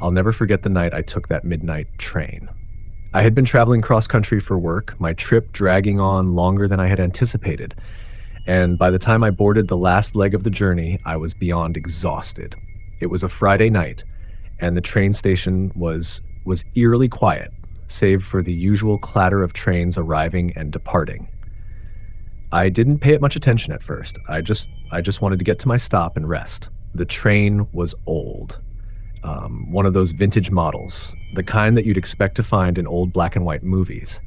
I'll never forget the night I took that midnight train. I had been traveling cross country for work, my trip dragging on longer than I had anticipated, and by the time I boarded the last leg of the journey, I was beyond exhausted. It was a Friday night, and the train station was eerily quiet, save for the usual clatter of trains arriving and departing. I didn't pay it much attention at first. I just wanted to get to my stop and rest. The train was old. One of those vintage models, the kind that you'd expect to find in old black and white movies.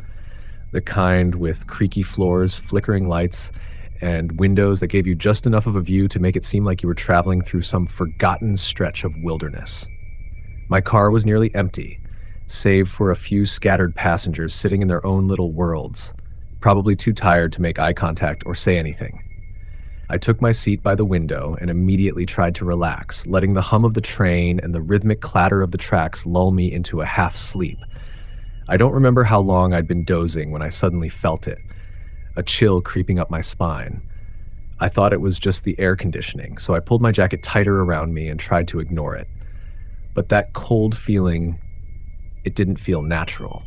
The kind with creaky floors, flickering lights, and windows that gave you just enough of a view to make it seem like you were traveling through some forgotten stretch of wilderness. My car was nearly empty, save for a few scattered passengers sitting in their own little worlds, probably too tired to make eye contact or say anything. I took my seat by the window and immediately tried to relax, letting the hum of the train and the rhythmic clatter of the tracks lull me into a half sleep. I don't remember how long I'd been dozing when I suddenly felt it, a chill creeping up my spine. I thought it was just the air conditioning, so I pulled my jacket tighter around me and tried to ignore it. But that cold feeling, it didn't feel natural.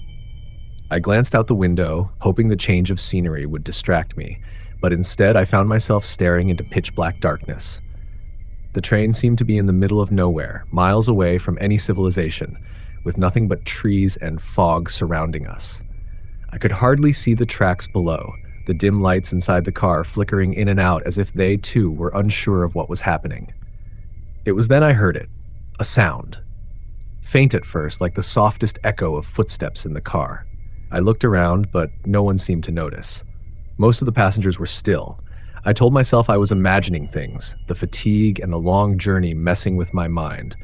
I glanced out the window, hoping the change of scenery would distract me, but instead I found myself staring into pitch black darkness. The train seemed to be in the middle of nowhere, miles away from any civilization, with nothing but trees and fog surrounding us. I could hardly see the tracks below, the dim lights inside the car flickering in and out as if they too were unsure of what was happening. It was then I heard it, a sound. Faint at first, like the softest echo of footsteps in the car. I looked around, but no one seemed to notice. Most of the passengers were still. I told myself I was imagining things, the fatigue and the long journey messing with my mind.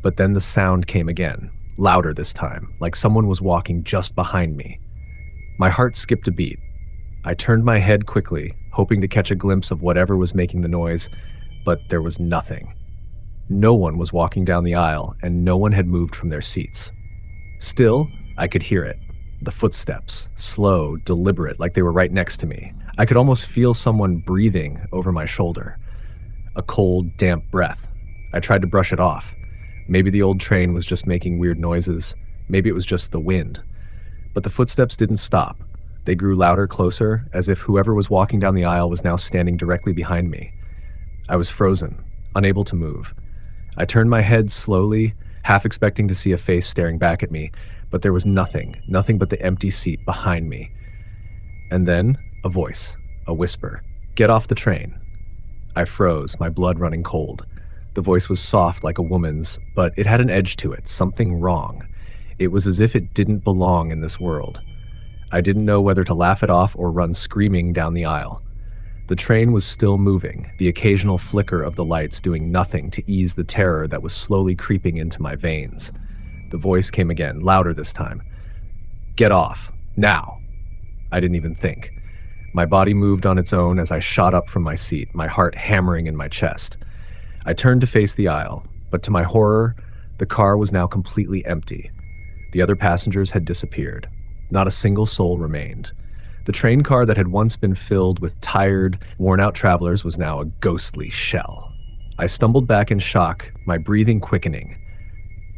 But then the sound came again, louder this time, like someone was walking just behind me. My heart skipped a beat. I turned my head quickly, hoping to catch a glimpse of whatever was making the noise, but there was nothing. No one was walking down the aisle, and no one had moved from their seats. Still, I could hear it. The footsteps, slow, deliberate, like they were right next to me. I could almost feel someone breathing over my shoulder. A cold, damp breath. I tried to brush it off. Maybe the old train was just making weird noises. Maybe it was just the wind. But the footsteps didn't stop. They grew louder, closer, as if whoever was walking down the aisle was now standing directly behind me. I was frozen, unable to move. I turned my head slowly, half expecting to see a face staring back at me, but there was nothing but the empty seat behind me. And then, a voice, a whisper, "Get off the train." I froze, my blood running cold. The voice was soft like a woman's, but it had an edge to it, something wrong. It was as if it didn't belong in this world. I didn't know whether to laugh it off or run screaming down the aisle. The train was still moving, the occasional flicker of the lights doing nothing to ease the terror that was slowly creeping into my veins. The voice came again, louder this time. "Get off. Now." I didn't even think. My body moved on its own as I shot up from my seat, my heart hammering in my chest. I turned to face the aisle, but to my horror, the car was now completely empty. The other passengers had disappeared. Not a single soul remained. The train car that had once been filled with tired, worn-out travelers was now a ghostly shell. I stumbled back in shock, my breathing quickening.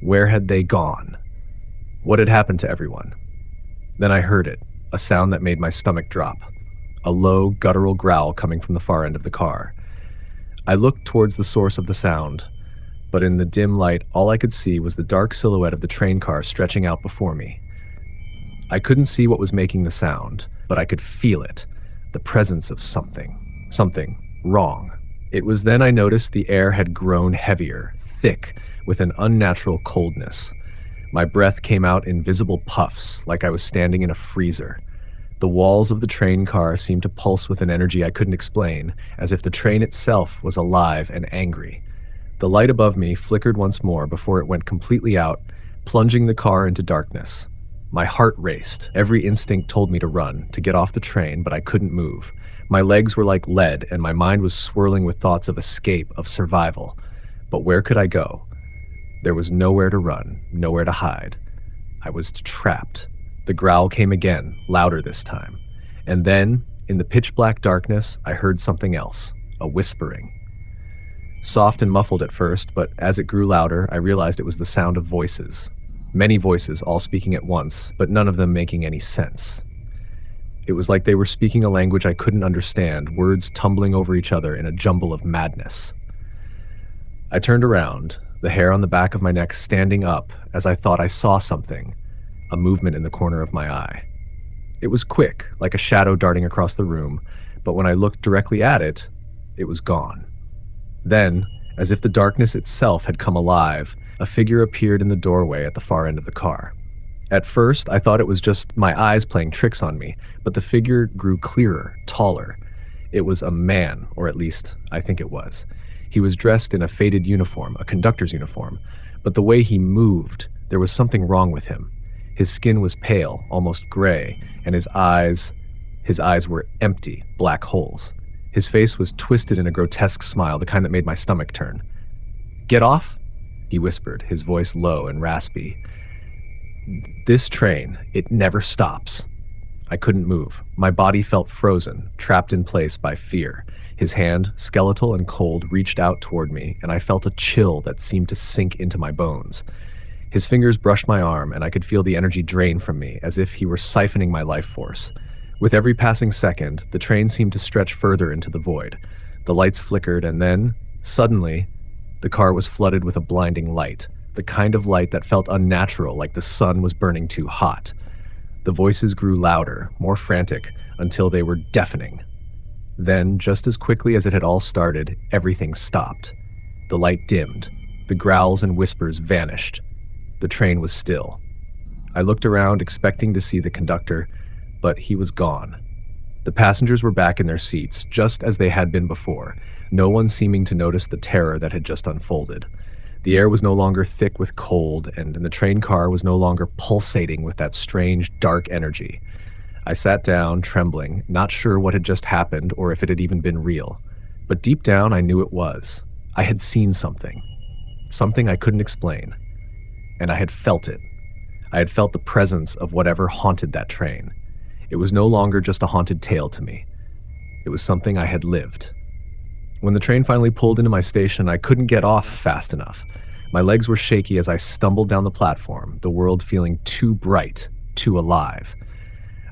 Where had they gone? What had happened to everyone? Then I heard it, a sound that made my stomach drop. A low, guttural growl coming from the far end of the car. I looked towards the source of the sound, but in the dim light, all I could see was the dark silhouette of the train car stretching out before me. I couldn't see what was making the sound, but I could feel it, the presence of something wrong. It was then I noticed the air had grown heavier, thick, with an unnatural coldness. My breath came out in visible puffs, like I was standing in a freezer. The walls of the train car seemed to pulse with an energy I couldn't explain, as if the train itself was alive and angry. The light above me flickered once more before it went completely out, plunging the car into darkness. My heart raced. Every instinct told me to run, to get off the train, but I couldn't move. My legs were like lead, and my mind was swirling with thoughts of escape, of survival. But where could I go? There was nowhere to run, nowhere to hide. I was trapped. The growl came again, louder this time. And then, in the pitch-black darkness, I heard something else, a whispering. Soft and muffled at first, but as it grew louder, I realized it was the sound of voices. Many voices, all speaking at once, but none of them making any sense. It was like they were speaking a language I couldn't understand, words tumbling over each other in a jumble of madness. I turned around, the hair on the back of my neck standing up as I thought I saw something, a movement in the corner of my eye. It was quick, like a shadow darting across the room, but when I looked directly at it, it was gone. Then, as if the darkness itself had come alive, a figure appeared in the doorway at the far end of the car. At first, I thought it was just my eyes playing tricks on me, but the figure grew clearer, taller. It was a man, or at least, I think it was. He was dressed in a faded uniform, a conductor's uniform, but the way he moved, there was something wrong with him. His skin was pale, almost gray, and his eyes were empty, black holes. His face was twisted in a grotesque smile, the kind that made my stomach turn. "Get off?" he whispered, his voice low and raspy. "This train, it never stops." I couldn't move. My body felt frozen, trapped in place by fear. His hand, skeletal and cold, reached out toward me, and I felt a chill that seemed to sink into my bones. His fingers brushed my arm, and I could feel the energy drain from me, as if he were siphoning my life force. With every passing second, the train seemed to stretch further into the void. The lights flickered, and then, suddenly, the car was flooded with a blinding light, the kind of light that felt unnatural, like the sun was burning too hot. The voices grew louder, more frantic, until they were deafening. Then, just as quickly as it had all started, everything stopped. The light dimmed. The growls and whispers vanished. The train was still. I looked around, expecting to see the conductor, but he was gone. The passengers were back in their seats, just as they had been before, no one seeming to notice the terror that had just unfolded. The air was no longer thick with cold, and the train car was no longer pulsating with that strange, dark energy. I sat down, trembling, not sure what had just happened or if it had even been real. But deep down, I knew it was. I had seen something. Something I couldn't explain. And I had felt it. I had felt the presence of whatever haunted that train. It was no longer just a haunted tale to me. It was something I had lived. When the train finally pulled into my station, I couldn't get off fast enough. My legs were shaky as I stumbled down the platform, the world feeling too bright, too alive.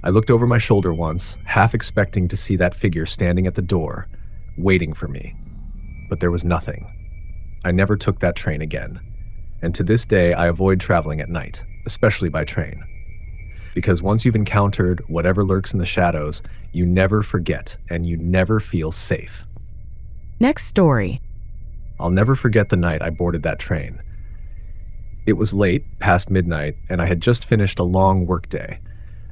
I looked over my shoulder once, half expecting to see that figure standing at the door, waiting for me. But there was nothing. I never took that train again. And to this day, I avoid traveling at night, especially by train. Because once you've encountered whatever lurks in the shadows, you never forget and you never feel safe. Next story. I'll never forget the night I boarded that train. It was late, past midnight, and I had just finished a long workday.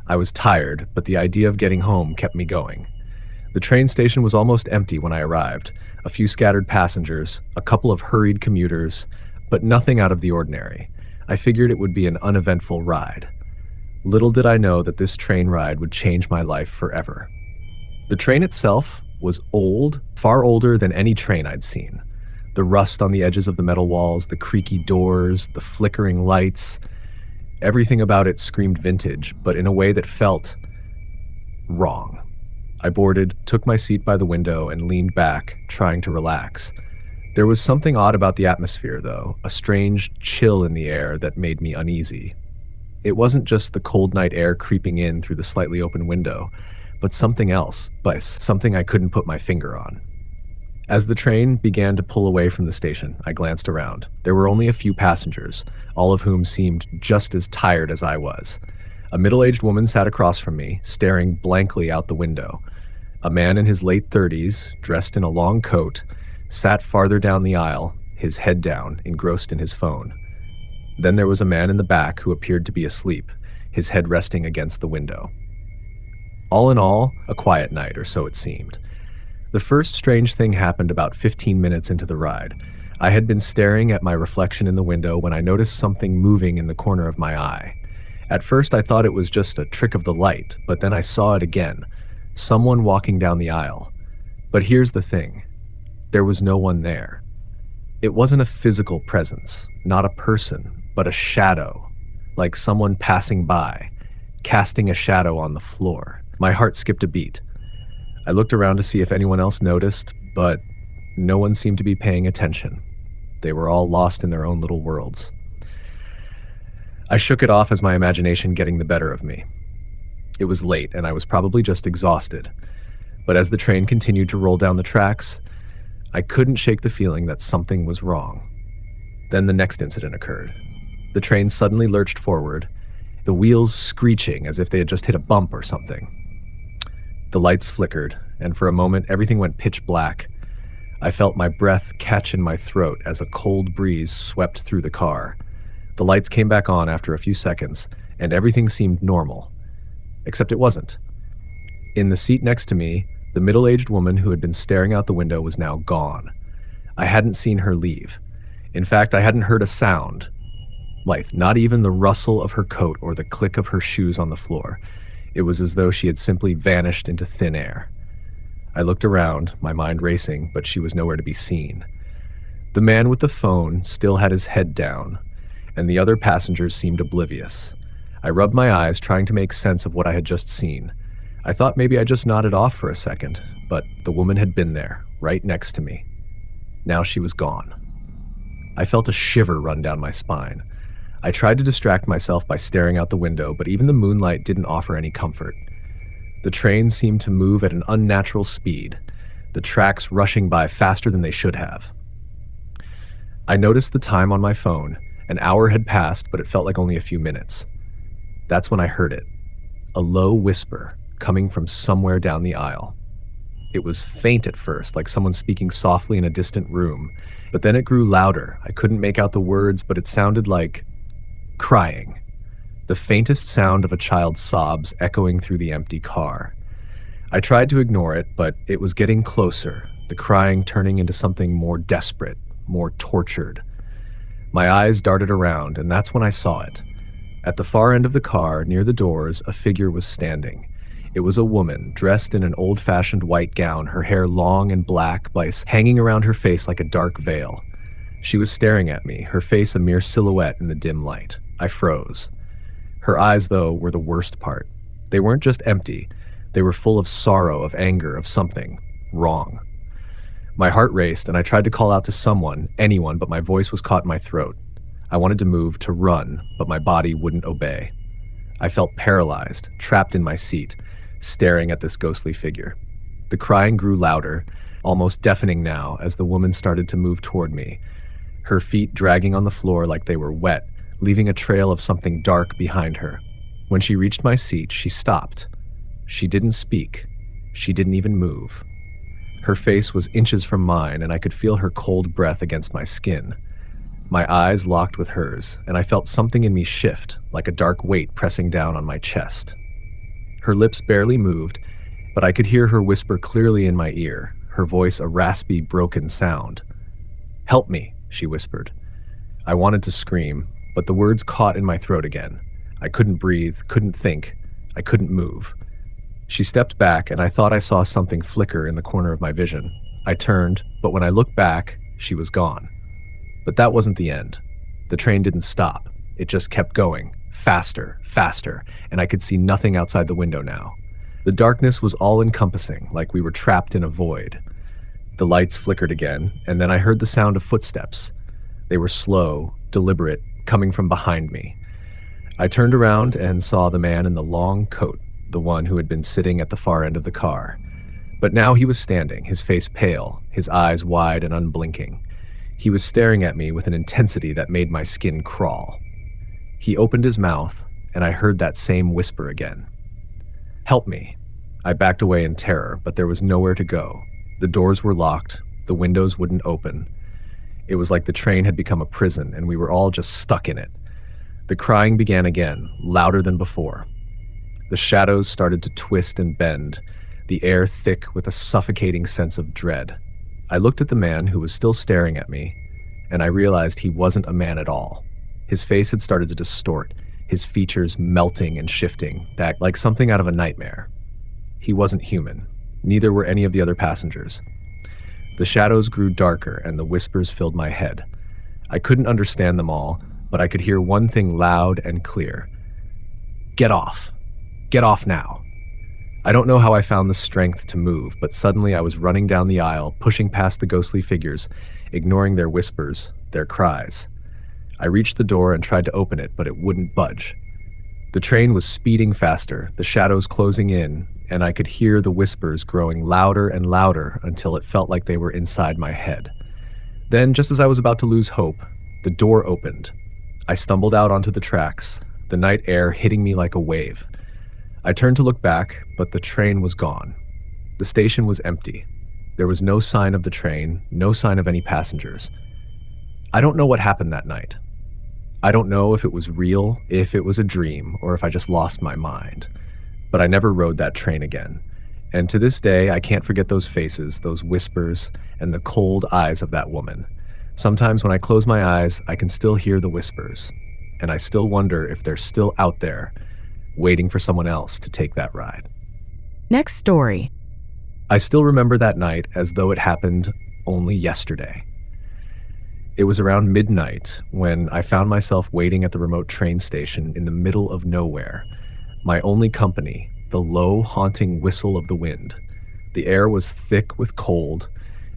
I was tired, but the idea of getting home kept me going. The train station was almost empty when I arrived. A few scattered passengers, a couple of hurried commuters, but nothing out of the ordinary. I figured it would be an uneventful ride. Little did I know that this train ride would change my life forever. The train itself was old, far older than any train I'd seen. The rust on the edges of the metal walls, the creaky doors, the flickering lights. Everything about it screamed vintage, but in a way that felt wrong. I boarded, took my seat by the window, and leaned back, trying to relax. There was something odd about the atmosphere, though, a strange chill in the air that made me uneasy. It wasn't just the cold night air creeping in through the slightly open window, but something else, something I couldn't put my finger on. As the train began to pull away from the station, I glanced around. There were only a few passengers, all of whom seemed just as tired as I was. A middle-aged woman sat across from me, staring blankly out the window. A man in his late 30s, dressed in a long coat, sat farther down the aisle, his head down, engrossed in his phone. Then there was a man in the back who appeared to be asleep, his head resting against the window. All in all, a quiet night, or so it seemed. The first strange thing happened about 15 minutes into the ride. I had been staring at my reflection in the window when I noticed something moving in the corner of my eye. At first I thought it was just a trick of the light, but then I saw it again. Someone walking down the aisle. But here's the thing. There was no one there. It wasn't a physical presence, not a person, but a shadow, like someone passing by, casting a shadow on the floor. My heart skipped a beat. I looked around to see if anyone else noticed, but No one seemed to be paying attention. They were all lost in their own little worlds. I shook it off as my imagination getting the better of me. It was late, and I was probably just exhausted. But as the train continued to roll down the tracks, I couldn't shake the feeling that something was wrong. Then the next incident occurred. The train suddenly lurched forward, the wheels screeching as if they had just hit a bump or something. The lights flickered, and for a moment everything went pitch black. I felt my breath catch in my throat as a cold breeze swept through the car. The lights came back on after a few seconds, and everything seemed normal. Except it wasn't. In the seat next to me, the middle-aged woman who had been staring out the window was now gone. I hadn't seen her leave. In fact, I hadn't heard a sound. Not even the rustle of her coat or the click of her shoes on the floor. It was as though she had simply vanished into thin air. I looked around, my mind racing, but she was nowhere to be seen. The man with the phone still had his head down, and the other passengers seemed oblivious. I rubbed my eyes, trying to make sense of what I had just seen. I thought maybe I just nodded off for a second, but the woman had been there, right next to me. Now she was gone. I felt a shiver run down my spine. I tried to distract myself by staring out the window, but even the moonlight didn't offer any comfort. The train seemed to move at an unnatural speed, the tracks rushing by faster than they should have. I noticed the time on my phone. An hour had passed, but it felt like only a few minutes. That's when I heard it. A low whisper coming from somewhere down the aisle. It was faint at first, like someone speaking softly in a distant room, but then it grew louder. I couldn't make out the words, but it sounded like crying. The faintest sound of a child's sobs echoing through the empty car. I tried to ignore it, but it was getting closer, the crying turning into something more desperate, more tortured. My eyes darted around, and that's when I saw it. At the far end of the car, near the doors, a figure was standing. It was a woman, dressed in an old-fashioned white gown, her hair long and black, hanging around her face like a dark veil. She was staring at me, her face a mere silhouette in the dim light. I froze. Her eyes, though, were the worst part. They weren't just empty. They were full of sorrow, of anger, of something wrong. My heart raced, and I tried to call out to someone, anyone, but my voice was caught in my throat. I wanted to move, to run, but my body wouldn't obey. I felt paralyzed, trapped in my seat, staring at this ghostly figure. The crying grew louder, almost deafening now, as the woman started to move toward me, her feet dragging on the floor like they were wet, leaving a trail of something dark behind her. When she reached my seat, she stopped. She didn't speak. She didn't even move. Her face was inches from mine, and I could feel her cold breath against my skin. My eyes locked with hers, and I felt something in me shift, like a dark weight pressing down on my chest. Her lips barely moved, but I could hear her whisper clearly in my ear, her voice a raspy, broken sound. "Help me," she whispered. I wanted to scream, but the words caught in my throat again. I couldn't breathe, couldn't think. I couldn't move. She stepped back, and I thought I saw something flicker in the corner of my vision. I turned, but when I looked back, she was gone. But that wasn't the end. The train didn't stop. It just kept going, faster, faster, and I could see nothing outside the window now. The darkness was all-encompassing, like we were trapped in a void. The lights flickered again, and then I heard the sound of footsteps. They were slow, deliberate, coming from behind me. I turned around and saw the man in the long coat, the one who had been sitting at the far end of the car. But now he was standing, his face pale, his eyes wide and unblinking. He was staring at me with an intensity that made my skin crawl. He opened his mouth, and I heard that same whisper again. "Help me." I backed away in terror, but there was nowhere to go. The doors were locked, the windows wouldn't open. It was like the train had become a prison, and we were all just stuck in it. The crying began again, louder than before. The shadows started to twist and bend, the air thick with a suffocating sense of dread. I looked at the man who was still staring at me, and I realized he wasn't a man at all. His face had started to distort, his features melting and shifting, back like something out of a nightmare. He wasn't human. Neither were any of the other passengers. The shadows grew darker, and the whispers filled my head. I couldn't understand them all, but I could hear one thing loud and clear. "Get off. Get off now." I don't know how I found the strength to move, but suddenly I was running down the aisle, pushing past the ghostly figures, ignoring their whispers, their cries. I reached the door and tried to open it, but it wouldn't budge. The train was speeding faster, the shadows closing in, and I could hear the whispers growing louder and louder until it felt like they were inside my head. Then, just as I was about to lose hope, the door opened. I stumbled out onto the tracks, the night air hitting me like a wave. I turned to look back, but the train was gone. The station was empty. There was no sign of the train, no sign of any passengers. I don't know what happened that night. I don't know if it was real, if it was a dream, or if I just lost my mind. But I never rode that train again. And to this day, I can't forget those faces, those whispers, and the cold eyes of that woman. Sometimes when I close my eyes, I can still hear the whispers. And I still wonder if they're still out there, waiting for someone else to take that ride. Next story. I still remember that night as though it happened only yesterday. It was around midnight when I found myself waiting at the remote train station in the middle of nowhere. My only company, the low, haunting whistle of the wind. The air was thick with cold,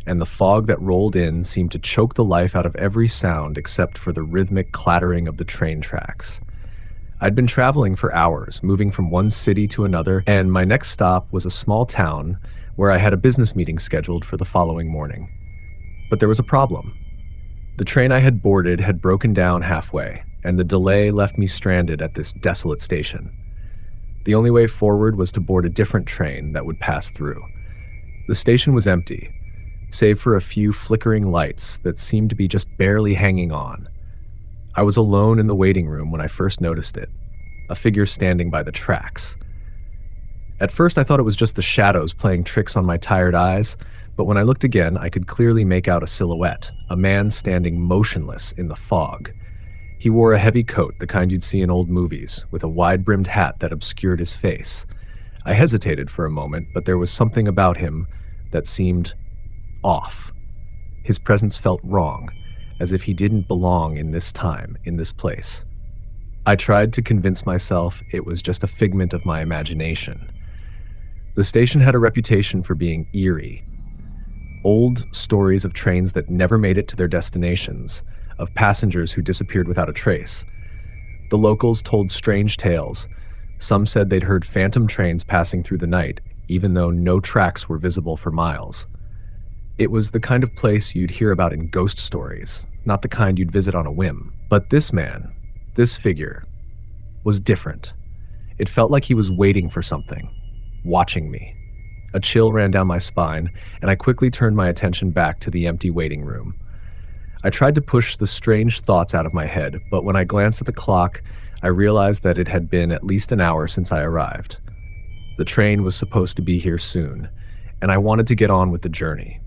and the fog that rolled in seemed to choke the life out of every sound except for the rhythmic clattering of the train tracks. I'd been traveling for hours, moving from one city to another, and my next stop was a small town where I had a business meeting scheduled for the following morning. But there was a problem. The train I had boarded had broken down halfway, and the delay left me stranded at this desolate station. The only way forward was to board a different train that would pass through. The station was empty, save for a few flickering lights that seemed to be just barely hanging on. I was alone in the waiting room when I first noticed it, a figure standing by the tracks. At first I thought it was just the shadows playing tricks on my tired eyes, but when I looked again, I could clearly make out a silhouette, a man standing motionless in the fog. He wore a heavy coat, the kind you'd see in old movies, with a wide-brimmed hat that obscured his face. I hesitated for a moment, but there was something about him that seemed off. His presence felt wrong, as if he didn't belong in this time, in this place. I tried to convince myself it was just a figment of my imagination. The station had a reputation for being eerie. Old stories of trains that never made it to their destinations, of passengers who disappeared without a trace. The locals told strange tales. Some said they'd heard phantom trains passing through the night, even though no tracks were visible for miles. It was the kind of place you'd hear about in ghost stories, not the kind you'd visit on a whim. But this man, this figure, was different. It felt like he was waiting for something, watching me. A chill ran down my spine, and I quickly turned my attention back to the empty waiting room. I tried to push the strange thoughts out of my head, but when I glanced at the clock, I realized that it had been at least an hour since I arrived. The train was supposed to be here soon, and I wanted to get on with the journey.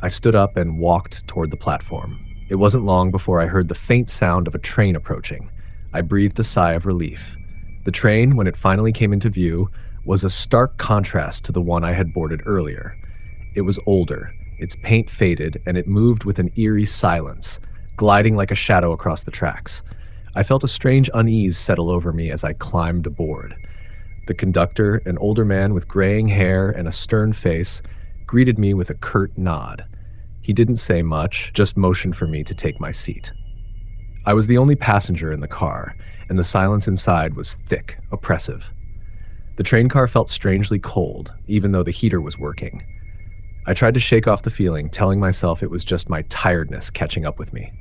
I stood up and walked toward the platform. It wasn't long before I heard the faint sound of a train approaching. I breathed a sigh of relief. The train, when it finally came into view, was a stark contrast to the one I had boarded earlier. It was older, its paint faded, and it moved with an eerie silence, gliding like a shadow across the tracks. I felt a strange unease settle over me as I climbed aboard. The conductor, an older man with graying hair and a stern face, greeted me with a curt nod. He didn't say much, just motioned for me to take my seat. I was the only passenger in the car, and the silence inside was thick, oppressive. The train car felt strangely cold, even though the heater was working. I tried to shake off the feeling, telling myself it was just my tiredness catching up with me.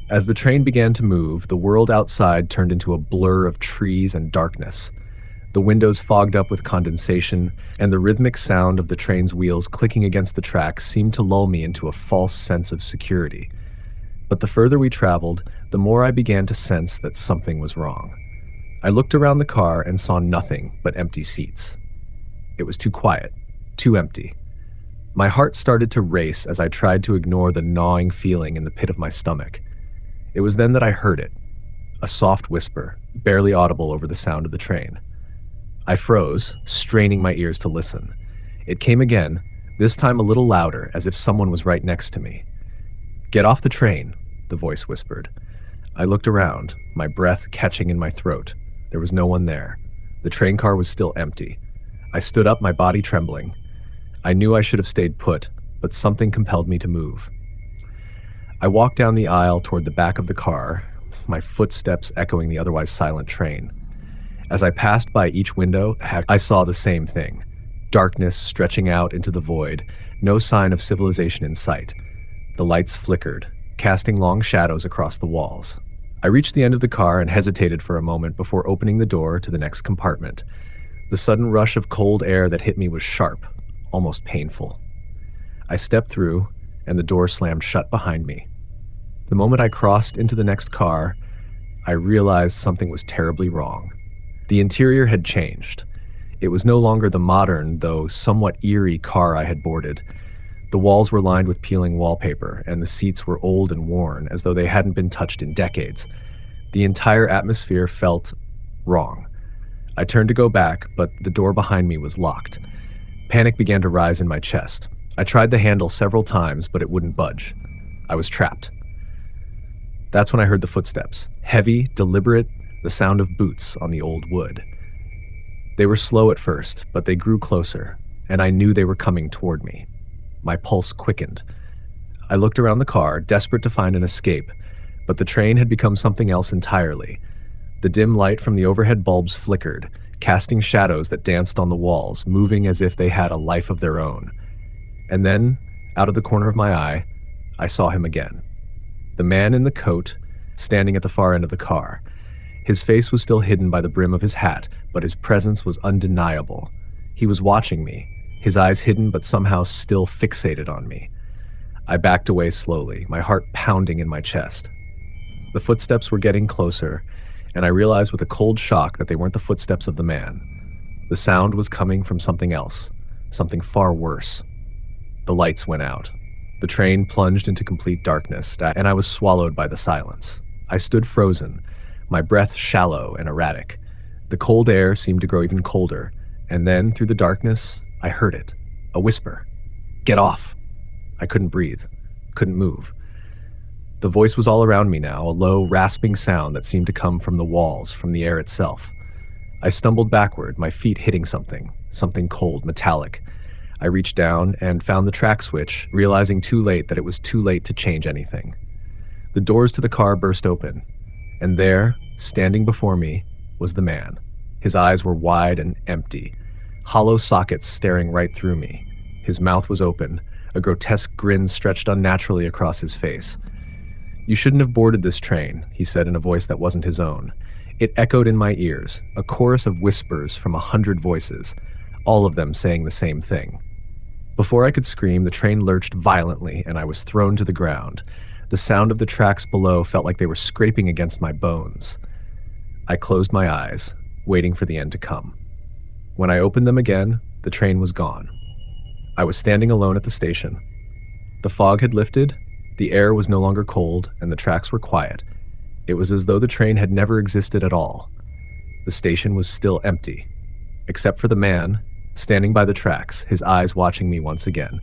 As the train began to move, the world outside turned into a blur of trees and darkness. The windows fogged up with condensation, and the rhythmic sound of the train's wheels clicking against the tracks seemed to lull me into a false sense of security. But the further we traveled, the more I began to sense that something was wrong. I looked around the car and saw nothing but empty seats. It was too quiet, too empty. My heart started to race as I tried to ignore the gnawing feeling in the pit of my stomach. It was then that I heard it, a soft whisper, barely audible over the sound of the train. I froze, straining my ears to listen. It came again, this time a little louder, as if someone was right next to me. "Get off the train," the voice whispered. I looked around, my breath catching in my throat. There was no one there. The train car was still empty. I stood up, my body trembling. I knew I should have stayed put, but something compelled me to move. I walked down the aisle toward the back of the car, my footsteps echoing the otherwise silent train. As I passed by each window, I saw the same thing. Darkness stretching out into the void, no sign of civilization in sight. The lights flickered, casting long shadows across the walls. I reached the end of the car and hesitated for a moment before opening the door to the next compartment. The sudden rush of cold air that hit me was sharp, almost painful. I stepped through, and the door slammed shut behind me. The moment I crossed into the next car, I realized something was terribly wrong. The interior had changed. It was no longer the modern, though somewhat eerie car I had boarded. The walls were lined with peeling wallpaper, and the seats were old and worn, as though they hadn't been touched in decades. The entire atmosphere felt wrong. I turned to go back, but the door behind me was locked. Panic began to rise in my chest. I tried the handle several times, but it wouldn't budge. I was trapped. That's when I heard the footsteps. Heavy, deliberate, the sound of boots on the old wood. They were slow at first, but they grew closer, and I knew they were coming toward me. My pulse quickened. I looked around the car, desperate to find an escape, but the train had become something else entirely. The dim light from the overhead bulbs flickered, casting shadows that danced on the walls, moving as if they had a life of their own. And then, out of the corner of my eye, I saw him again. The man in the coat, standing at the far end of the car. His face was still hidden by the brim of his hat, but his presence was undeniable. He was watching me, his eyes hidden but somehow still fixated on me. I backed away slowly, my heart pounding in my chest. The footsteps were getting closer, and I realized with a cold shock that they weren't the footsteps of the man. The sound was coming from something else, something far worse. The lights went out. The train plunged into complete darkness, and I was swallowed by the silence. I stood frozen, my breath shallow and erratic. The cold air seemed to grow even colder, and then, through the darkness, I heard it. A whisper. "Get off!" I couldn't breathe, couldn't move. The voice was all around me now, a low, rasping sound that seemed to come from the walls, from the air itself. I stumbled backward, my feet hitting something cold, metallic. I reached down and found the track switch, realizing too late that it was too late to change anything. The doors to the car burst open, and there, standing before me, was the man. His eyes were wide and empty, hollow sockets staring right through me. His mouth was open, a grotesque grin stretched unnaturally across his face. "You shouldn't have boarded this train," he said in a voice that wasn't his own. It echoed in my ears, a chorus of whispers from 100 voices, all of them saying the same thing. Before I could scream, the train lurched violently, and I was thrown to the ground. The sound of the tracks below felt like they were scraping against my bones. I closed my eyes, waiting for the end to come. When I opened them again, the train was gone. I was standing alone at the station. The fog had lifted, the air was no longer cold, and the tracks were quiet. It was as though the train had never existed at all. The station was still empty, except for the man, standing by the tracks, his eyes watching me once again.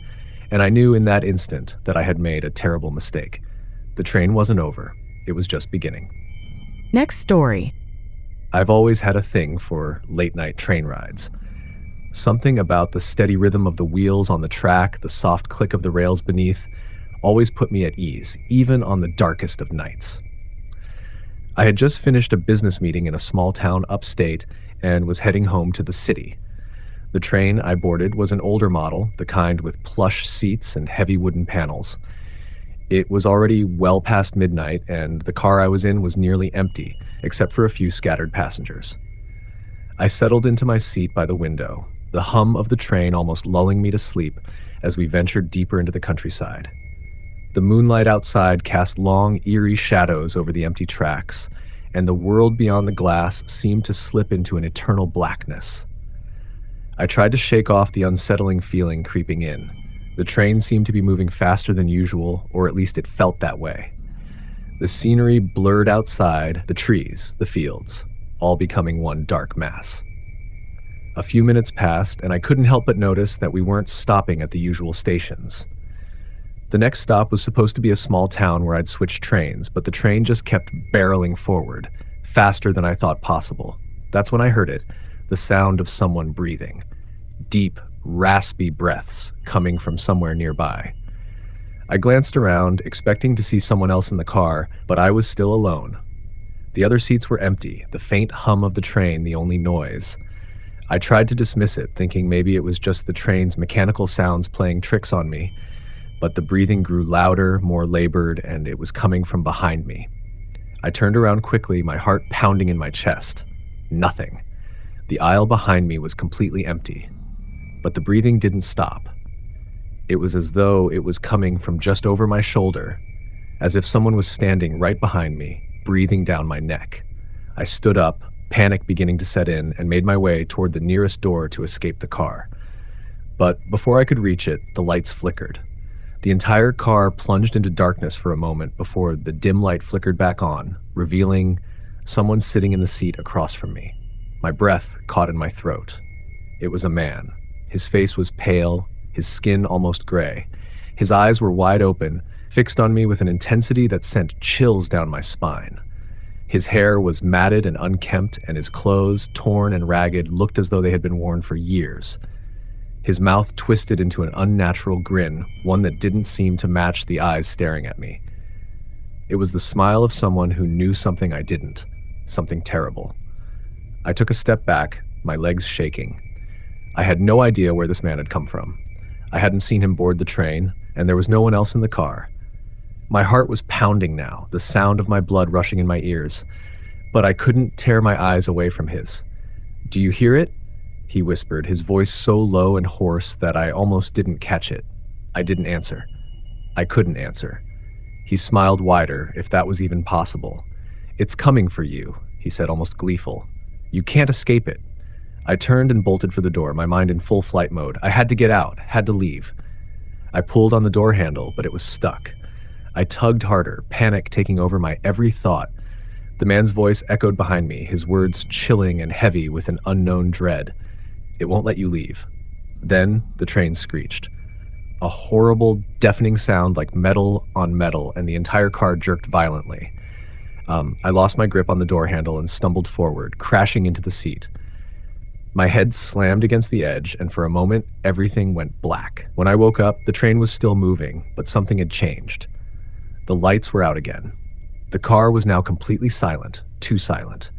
And I knew in that instant that I had made a terrible mistake. The train wasn't over. It was just beginning. Next story. I've always had a thing for late-night train rides. Something about the steady rhythm of the wheels on the track, the soft click of the rails beneath, always put me at ease, even on the darkest of nights. I had just finished a business meeting in a small town upstate and was heading home to the city. The train I boarded was an older model, the kind with plush seats and heavy wooden panels. It was already well past midnight, and the car I was in was nearly empty, except for a few scattered passengers. I settled into my seat by the window, the hum of the train almost lulling me to sleep as we ventured deeper into the countryside. The moonlight outside cast long, eerie shadows over the empty tracks, and the world beyond the glass seemed to slip into an eternal blackness. I tried to shake off the unsettling feeling creeping in. The train seemed to be moving faster than usual, or at least it felt that way. The scenery blurred outside, the trees, the fields, all becoming one dark mass. A few minutes passed, and I couldn't help but notice that we weren't stopping at the usual stations. The next stop was supposed to be a small town where I'd switch trains, but the train just kept barreling forward, faster than I thought possible. That's when I heard it, the sound of someone breathing. deep, raspy breaths coming from somewhere nearby. I glanced around, expecting to see someone else in the car, but I was still alone. The other seats were empty, the faint hum of the train the only noise. I tried to dismiss it, thinking maybe it was just the train's mechanical sounds playing tricks on me, but the breathing grew louder, more labored, and it was coming from behind me. I turned around quickly, my heart pounding in my chest. Nothing. The aisle behind me was completely empty, but the breathing didn't stop. It was as though it was coming from just over my shoulder, as if someone was standing right behind me, breathing down my neck. I stood up, panic beginning to set in, and made my way toward the nearest door to escape the car. But before I could reach it, the lights flickered. The entire car plunged into darkness for a moment before the dim light flickered back on, revealing someone sitting in the seat across from me. My breath caught in my throat. It was a man. His face was pale, his skin almost gray. His eyes were wide open, fixed on me with an intensity that sent chills down my spine. His hair was matted and unkempt, and his clothes, torn and ragged, looked as though they had been worn for years. His mouth twisted into an unnatural grin, one that didn't seem to match the eyes staring at me. It was the smile of someone who knew something I didn't, something terrible. I took a step back, my legs shaking. I had no idea where this man had come from. I hadn't seen him board the train, and there was no one else in the car. My heart was pounding now, the sound of my blood rushing in my ears, but I couldn't tear my eyes away from his. "Do you hear it?" he whispered, his voice so low and hoarse that I almost didn't catch it. I didn't answer. I couldn't answer. He smiled wider, if that was even possible. "It's coming for you," he said, almost gleeful. "You can't escape it." I turned and bolted for the door, my mind in full flight mode. I had to get out, had to leave. I pulled on the door handle, but it was stuck. I tugged harder, panic taking over my every thought. The man's voice echoed behind me, his words chilling and heavy with an unknown dread. "It won't let you leave." Then the train screeched. A horrible, deafening sound like metal on metal, and the entire car jerked violently. I lost my grip on the door handle and stumbled forward, crashing into the seat. My head slammed against the edge, and for a moment, everything went black. When I woke up, the train was still moving, but something had changed. The lights were out again. The car was now completely silent, too silent.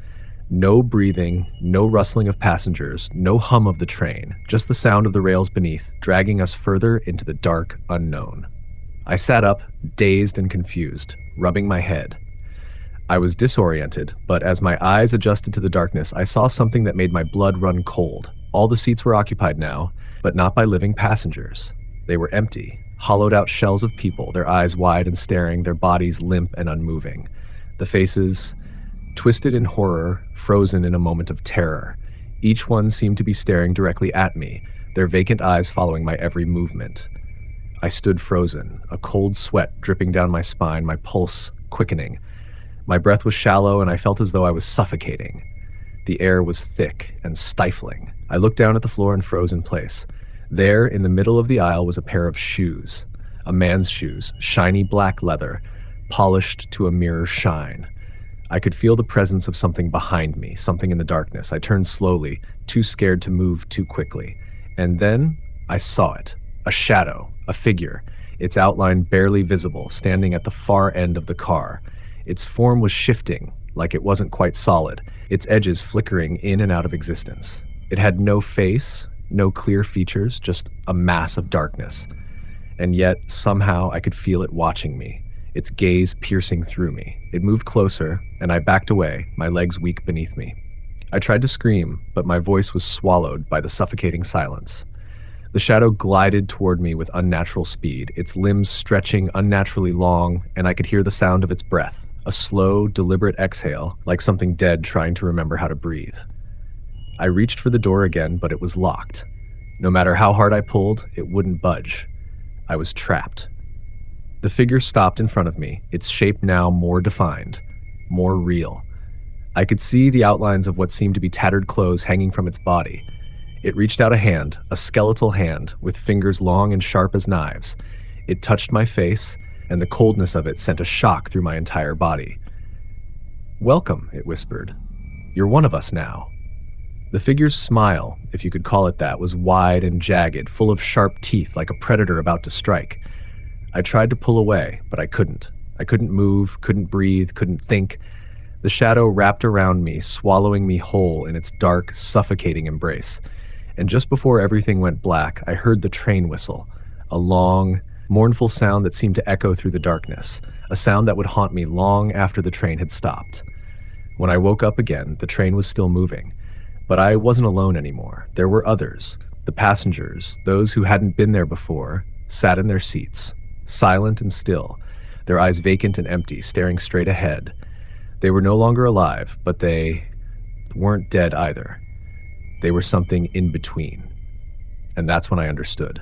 No breathing, no rustling of passengers, no hum of the train, just the sound of the rails beneath, dragging us further into the dark unknown. I sat up, dazed and confused, rubbing my head. I was disoriented, but as my eyes adjusted to the darkness, I saw something that made my blood run cold. All the seats were occupied now, but not by living passengers. They were empty, hollowed-out shells of people, their eyes wide and staring, their bodies limp and unmoving. The faces, twisted in horror, frozen in a moment of terror. Each one seemed to be staring directly at me, their vacant eyes following my every movement. I stood frozen, a cold sweat dripping down my spine, my pulse quickening. My breath was shallow, and I felt as though I was suffocating. The air was thick and stifling. I looked down at the floor and froze in place. There, in the middle of the aisle, was a pair of shoes. A man's shoes, shiny black leather, polished to a mirror shine. I could feel the presence of something behind me, something in the darkness. I turned slowly, too scared to move too quickly. And then I saw it. A shadow, a figure, its outline barely visible, standing at the far end of the car. Its form was shifting, like it wasn't quite solid, its edges flickering in and out of existence. It had no face, no clear features, just a mass of darkness. And yet, somehow, I could feel it watching me, its gaze piercing through me. It moved closer, and I backed away, my legs weak beneath me. I tried to scream, but my voice was swallowed by the suffocating silence. The shadow glided toward me with unnatural speed, its limbs stretching unnaturally long, and I could hear the sound of its breath. A slow, deliberate exhale, like something dead trying to remember how to breathe. I reached for the door again, but it was locked. No matter how hard I pulled, it wouldn't budge. I was trapped. The figure stopped in front of me, its shape now more defined, more real. I could see the outlines of what seemed to be tattered clothes hanging from its body. It reached out a hand, a skeletal hand, with fingers long and sharp as knives. It touched my face, and the coldness of it sent a shock through my entire body. "Welcome," it whispered. "You're one of us now." The figure's smile, if you could call it that, was wide and jagged, full of sharp teeth like a predator about to strike. I tried to pull away, but I couldn't. I couldn't move, couldn't breathe, couldn't think. The shadow wrapped around me, swallowing me whole in its dark, suffocating embrace. And just before everything went black, I heard the train whistle, a long, mournful sound that seemed to echo through the darkness, a sound that would haunt me long after the train had stopped. When I woke up again, the train was still moving. But I wasn't alone anymore. There were others. The passengers, those who hadn't been there before, sat in their seats, silent and still, their eyes vacant and empty, staring straight ahead. They were no longer alive, but they weren't dead either. They were something in between. And that's when I understood.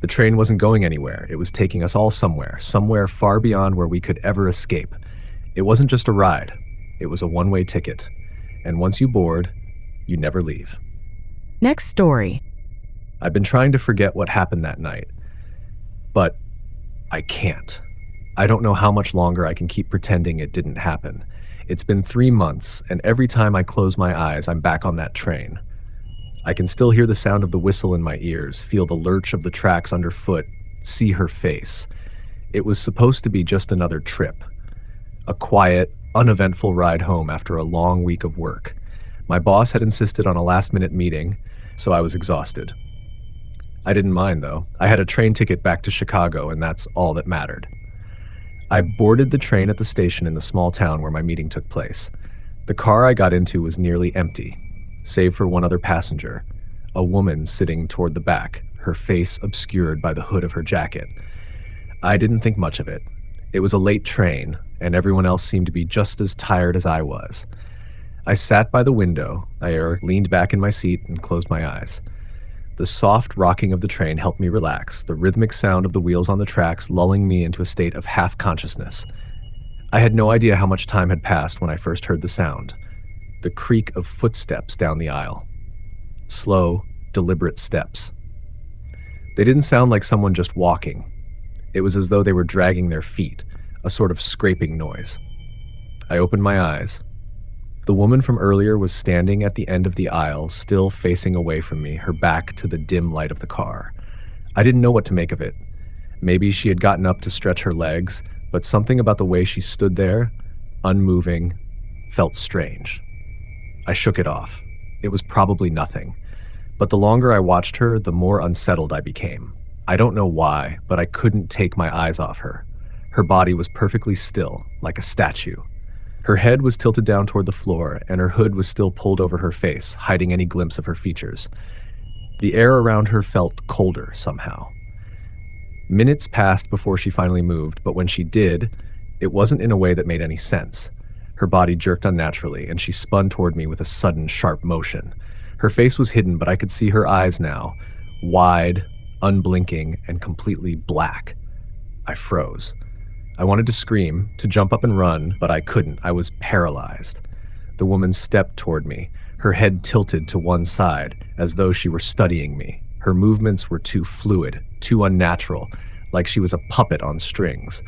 The train wasn't going anywhere. It was taking us all somewhere, somewhere far beyond where we could ever escape. It wasn't just a ride. It was a one-way ticket. And once you board, you never leave. Next story. I've been trying to forget what happened that night, but I can't. I don't know how much longer I can keep pretending it didn't happen. It's been 3 months, and every time I close my eyes, I'm back on that train. I can still hear the sound of the whistle in my ears, feel the lurch of the tracks underfoot, see her face. It was supposed to be just another trip. A quiet, uneventful ride home after a long week of work. My boss had insisted on a last-minute meeting, so I was exhausted. I didn't mind, though. I had a train ticket back to Chicago, and that's all that mattered. I boarded the train at the station in the small town where my meeting took place. The car I got into was nearly empty, save for one other passenger, a woman sitting toward the back, her face obscured by the hood of her jacket. I didn't think much of it. It was a late train, and everyone else seemed to be just as tired as I was. I sat by the window, I leaned back in my seat and closed my eyes. The soft rocking of the train helped me relax, the rhythmic sound of the wheels on the tracks lulling me into a state of half-consciousness. I had no idea how much time had passed when I first heard the sound. The creak of footsteps down the aisle. Slow, deliberate steps. They didn't sound like someone just walking. It was as though they were dragging their feet, a sort of scraping noise. I opened my eyes. The woman from earlier was standing at the end of the aisle, still facing away from me, her back to the dim light of the car. I didn't know what to make of it. Maybe she had gotten up to stretch her legs, but something about the way she stood there, unmoving, felt strange. I shook it off. It was probably nothing. But the longer I watched her, the more unsettled I became. I don't know why, but I couldn't take my eyes off her. Her body was perfectly still, like a statue. Her head was tilted down toward the floor, and her hood was still pulled over her face, hiding any glimpse of her features. The air around her felt colder somehow. Minutes passed before she finally moved, but when she did, it wasn't in a way that made any sense. Her body jerked unnaturally, and she spun toward me with a sudden, sharp motion. Her face was hidden, but I could see her eyes now, wide, unblinking, and completely black. I froze. I wanted to scream, to jump up and run, but I couldn't. I was paralyzed. The woman stepped toward me, her head tilted to one side, as though she were studying me. Her movements were too fluid, too unnatural, like she was a puppet on strings.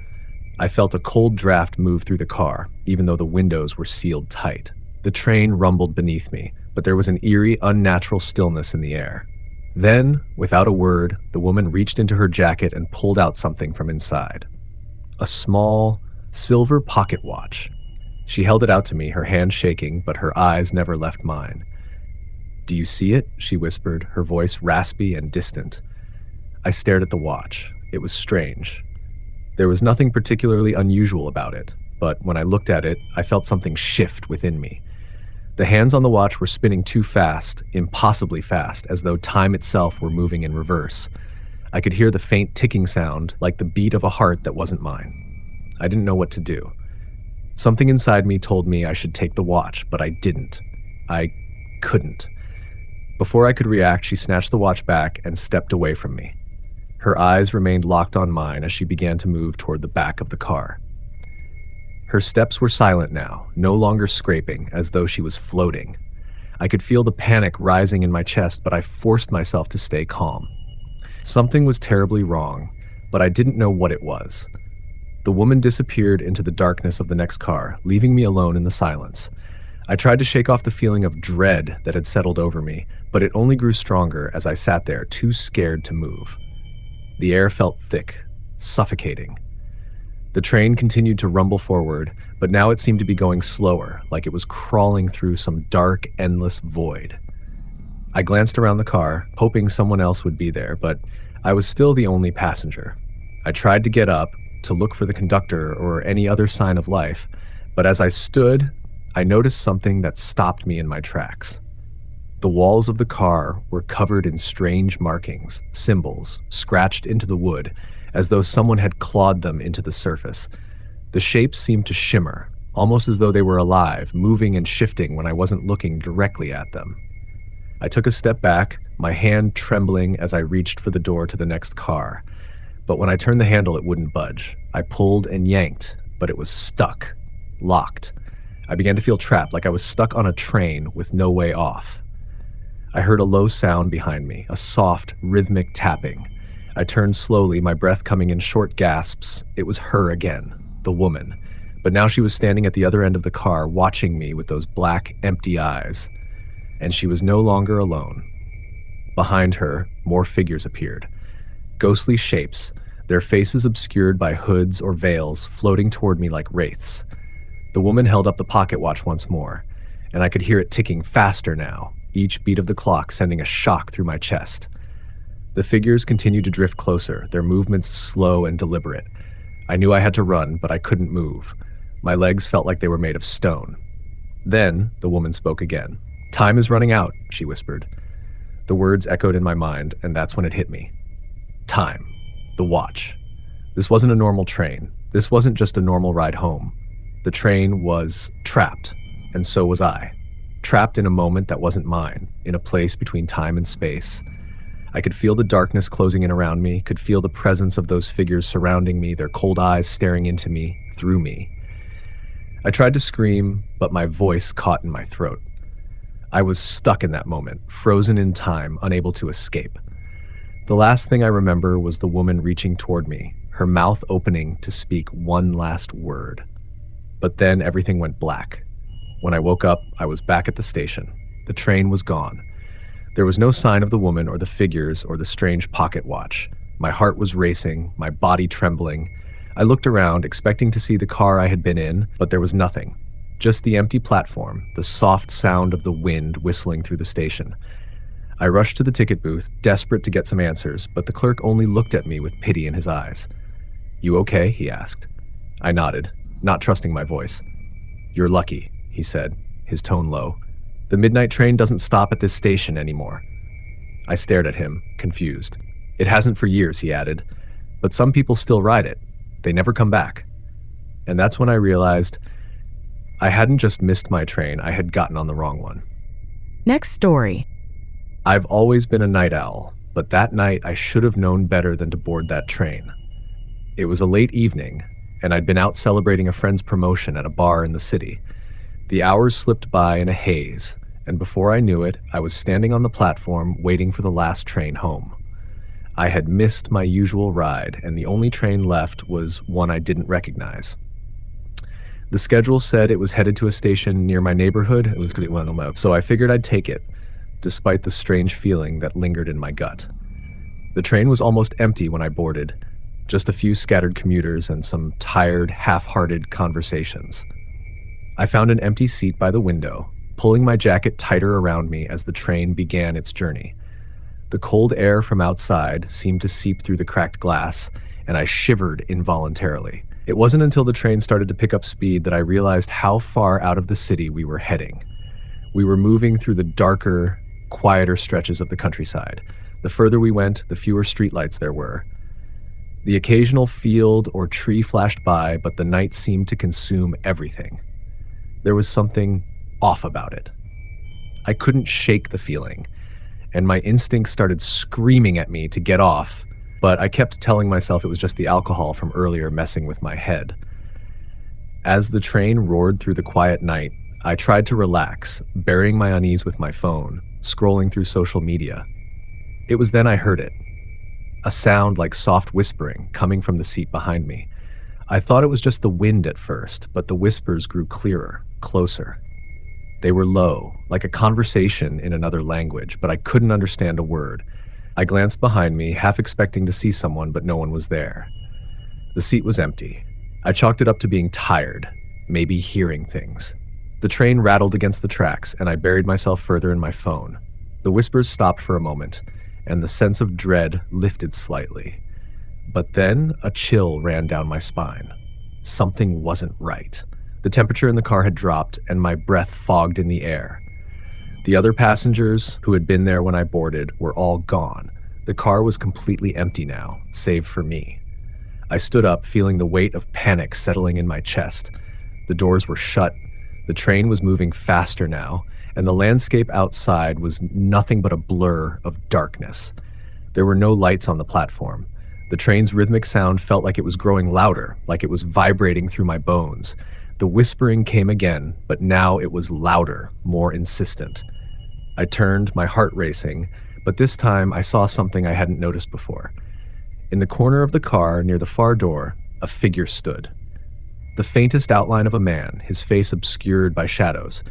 I felt a cold draft move through the car, even though the windows were sealed tight. The train rumbled beneath me, but there was an eerie, unnatural stillness in the air. Then, without a word, the woman reached into her jacket and pulled out something from inside. A small, silver pocket watch. She held it out to me, her hand shaking, but her eyes never left mine. "Do you see it?" she whispered, her voice raspy and distant. I stared at the watch. It was strange. There was nothing particularly unusual about it, but when I looked at it, I felt something shift within me. The hands on the watch were spinning too fast, impossibly fast, as though time itself were moving in reverse. I could hear the faint ticking sound, like the beat of a heart that wasn't mine. I didn't know what to do. Something inside me told me I should take the watch, but I didn't. I couldn't. Before I could react, she snatched the watch back and stepped away from me. Her eyes remained locked on mine as she began to move toward the back of the car. Her steps were silent now, no longer scraping, as though she was floating. I could feel the panic rising in my chest, but I forced myself to stay calm. Something was terribly wrong, but I didn't know what it was. The woman disappeared into the darkness of the next car, leaving me alone in the silence. I tried to shake off the feeling of dread that had settled over me, but it only grew stronger as I sat there, too scared to move. The air felt thick, suffocating. The train continued to rumble forward, but now it seemed to be going slower, like it was crawling through some dark, endless void. I glanced around the car, hoping someone else would be there, but I was still the only passenger. I tried to get up, to look for the conductor or any other sign of life, but as I stood, I noticed something that stopped me in my tracks. The walls of the car were covered in strange markings, symbols, scratched into the wood, as though someone had clawed them into the surface. The shapes seemed to shimmer, almost as though they were alive, moving and shifting when I wasn't looking directly at them. I took a step back, my hand trembling as I reached for the door to the next car. But when I turned the handle, it wouldn't budge. I pulled and yanked, but it was stuck, locked. I began to feel trapped, like I was stuck on a train with no way off. I heard a low sound behind me, a soft, rhythmic tapping. I turned slowly, my breath coming in short gasps. It was her again, the woman. But now she was standing at the other end of the car, watching me with those black, empty eyes. And she was no longer alone. Behind her, more figures appeared. Ghostly shapes, their faces obscured by hoods or veils, floating toward me like wraiths. The woman held up the pocket watch once more, and I could hear it ticking faster now, each beat of the clock sending a shock through my chest. The figures continued to drift closer, their movements slow and deliberate. I knew I had to run, but I couldn't move. My legs felt like they were made of stone. Then, the woman spoke again. "Time is running out," she whispered. The words echoed in my mind, and that's when it hit me. Time. The watch. This wasn't a normal train. This wasn't just a normal ride home. The train was trapped, and so was I. Trapped in a moment that wasn't mine, in a place between time and space. I could feel the darkness closing in around me, could feel the presence of those figures surrounding me, their cold eyes staring into me, through me. I tried to scream, but my voice caught in my throat. I was stuck in that moment, frozen in time, unable to escape. The last thing I remember was the woman reaching toward me, her mouth opening to speak one last word. But then everything went black. When I woke up, I was back at the station. The train was gone. There was no sign of the woman or the figures or the strange pocket watch. My heart was racing, my body trembling. I looked around, expecting to see the car I had been in, but there was nothing. Just the empty platform, the soft sound of the wind whistling through the station. I rushed to the ticket booth, desperate to get some answers, but the clerk only looked at me with pity in his eyes. "You okay?" he asked. I nodded, not trusting my voice. "You're lucky," he said, his tone low. "The midnight train doesn't stop at this station anymore." I stared at him, confused. "It hasn't for years," he added, "but some people still ride it. They never come back." And that's when I realized I hadn't just missed my train, I had gotten on the wrong one. Next story. I've always been a night owl, but that night I should have known better than to board that train. It was a late evening, and I'd been out celebrating a friend's promotion at a bar in the city. The hours slipped by in a haze, and before I knew it, I was standing on the platform waiting for the last train home. I had missed my usual ride, and the only train left was one I didn't recognize. The schedule said it was headed to a station near my neighborhood, so I figured I'd take it, despite the strange feeling that lingered in my gut. The train was almost empty when I boarded, just a few scattered commuters and some tired, half-hearted conversations. I found an empty seat by the window, pulling my jacket tighter around me as the train began its journey. The cold air from outside seemed to seep through the cracked glass, and I shivered involuntarily. It wasn't until the train started to pick up speed that I realized how far out of the city we were heading. We were moving through the darker, quieter stretches of the countryside. The further we went, the fewer streetlights there were. The occasional field or tree flashed by, but the night seemed to consume everything. There was something off about it. I couldn't shake the feeling, and my instincts started screaming at me to get off, but I kept telling myself it was just the alcohol from earlier messing with my head. As the train roared through the quiet night, I tried to relax, burying my unease with my phone, scrolling through social media. It was then I heard it. A sound like soft whispering coming from the seat behind me. I thought it was just the wind at first, but the whispers grew clearer, closer. They were low, like a conversation in another language, but I couldn't understand a word. I glanced behind me, half expecting to see someone, but no one was there. The seat was empty. I chalked it up to being tired, maybe hearing things. The train rattled against the tracks, and I buried myself further in my phone. The whispers stopped for a moment, and the sense of dread lifted slightly. But then a chill ran down my spine. Something wasn't right. The temperature in the car had dropped, and my breath fogged in the air. The other passengers who had been there when I boarded were all gone. The car was completely empty now, save for me. I stood up, feeling the weight of panic settling in my chest. The doors were shut. The train was moving faster now, and the landscape outside was nothing but a blur of darkness. There were no lights on the platform. The train's rhythmic sound felt like it was growing louder, like it was vibrating through my bones. The whispering came again, but now it was louder, more insistent. I turned, my heart racing, but this time I saw something I hadn't noticed before. In the corner of the car, near the far door, a figure stood. The faintest outline of a man, his face obscured by shadows.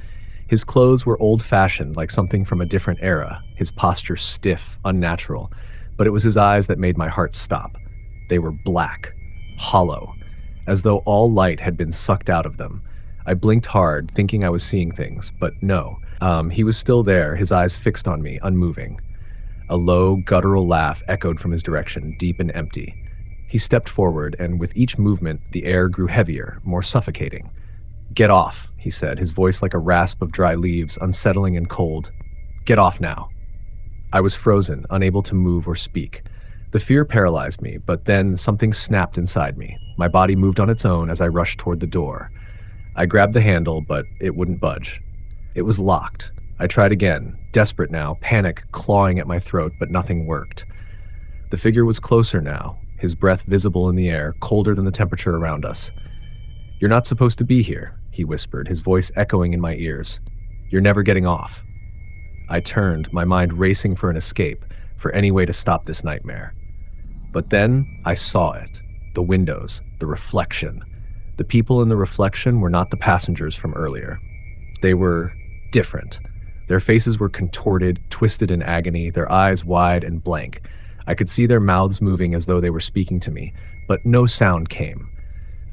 His clothes were old-fashioned, like something from a different era, his posture stiff, unnatural, but it was his eyes that made my heart stop. They were black, hollow, as though all light had been sucked out of them. I blinked hard, thinking I was seeing things, but no. He was still there, his eyes fixed on me, unmoving. A low, guttural laugh echoed from his direction, deep and empty. He stepped forward, and with each movement, the air grew heavier, more suffocating. "Get off," he said, his voice like a rasp of dry leaves, unsettling and cold. "Get off now." I was frozen, unable to move or speak. The fear paralyzed me, but then something snapped inside me. My body moved on its own as I rushed toward the door. I grabbed the handle, but it wouldn't budge. It was locked. I tried again, desperate now, panic clawing at my throat, but nothing worked. The figure was closer now, his breath visible in the air, colder than the temperature around us. "You're not supposed to be here," he whispered, his voice echoing in my ears. "You're never getting off." I turned, my mind racing for an escape, for any way to stop this nightmare. But then I saw it. The windows, the reflection. The people in the reflection were not the passengers from earlier. They were different. Their faces were contorted, twisted in agony, their eyes wide and blank. I could see their mouths moving as though they were speaking to me, but no sound came.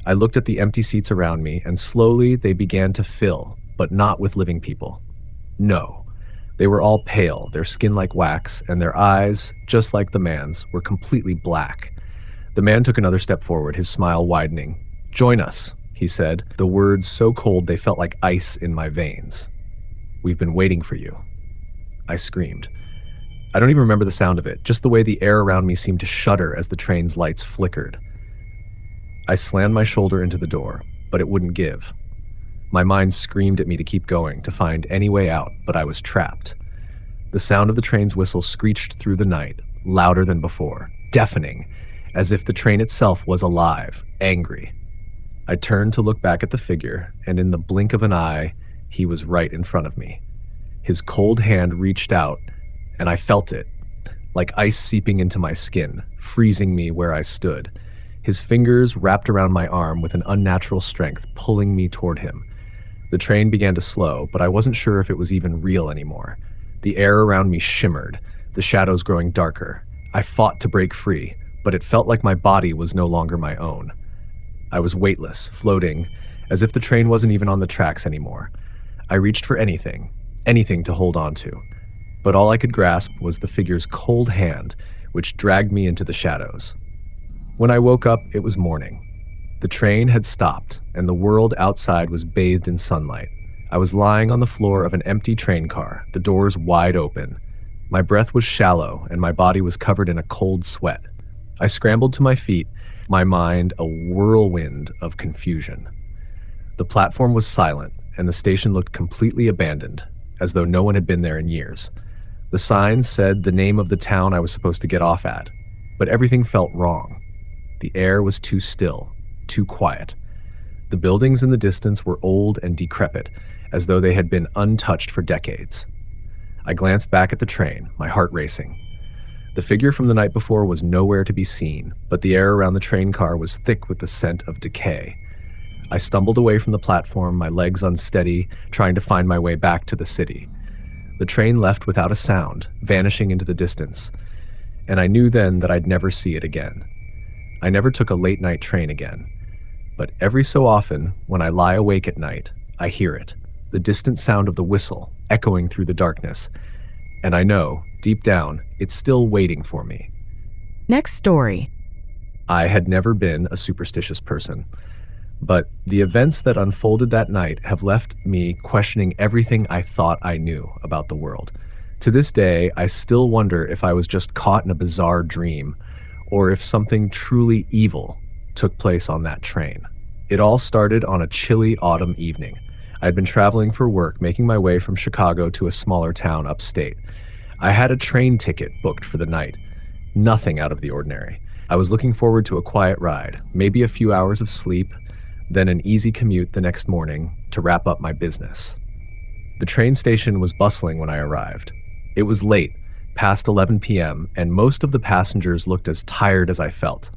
I looked at the empty seats around me, and slowly they began to fill, but not with living people. No. They were all pale, their skin like wax, and their eyes, just like the man's, were completely black. The man took another step forward, his smile widening. "Join us," he said, the words so cold they felt like ice in my veins. "We've been waiting for you." I screamed. I don't even remember the sound of it, just the way the air around me seemed to shudder as the train's lights flickered. I slammed my shoulder into the door, but it wouldn't give. My mind screamed at me to keep going, to find any way out, but I was trapped. The sound of the train's whistle screeched through the night, louder than before, deafening, as if the train itself was alive, angry. I turned to look back at the figure, and in the blink of an eye, he was right in front of me. His cold hand reached out, and I felt it, like ice seeping into my skin, freezing me where I stood. His fingers wrapped around my arm with an unnatural strength, pulling me toward him. The train began to slow, but I wasn't sure if it was even real anymore. The air around me shimmered, the shadows growing darker. I fought to break free, but it felt like my body was no longer my own. I was weightless, floating, as if the train wasn't even on the tracks anymore. I reached for anything to hold on to. But all I could grasp was the figure's cold hand, which dragged me into the shadows. When I woke up, it was morning. The train had stopped, and the world outside was bathed in sunlight. I was lying on the floor of an empty train car, the doors wide open. My breath was shallow, and my body was covered in a cold sweat. I scrambled to my feet, my mind a whirlwind of confusion. The platform was silent, and the station looked completely abandoned, as though no one had been there in years. The signs said the name of the town I was supposed to get off at, but everything felt wrong. The air was too still, too quiet. The buildings in the distance were old and decrepit, as though they had been untouched for decades. I glanced back at the train, my heart racing. The figure from the night before was nowhere to be seen, but the air around the train car was thick with the scent of decay. I stumbled away from the platform, my legs unsteady, trying to find my way back to the city. The train left without a sound, vanishing into the distance, and I knew then that I'd never see it again. I never took a late night train again, but every so often, when I lie awake at night, I hear it, the distant sound of the whistle echoing through the darkness, and I know, deep down, it's still waiting for me. Next story. I had never been a superstitious person, but the events that unfolded that night have left me questioning everything I thought I knew about the world. To this day, I still wonder if I was just caught in a bizarre dream, or if something truly evil took place on that train. It all started on a chilly autumn evening. I had been traveling for work, making my way from Chicago to a smaller town upstate. I had a train ticket booked for the night. Nothing out of the ordinary. I was looking forward to a quiet ride, maybe a few hours of sleep, then an easy commute the next morning to wrap up my business. The train station was bustling when I arrived. It was late, past 11 p.m., and most of the passengers looked as tired as I felt.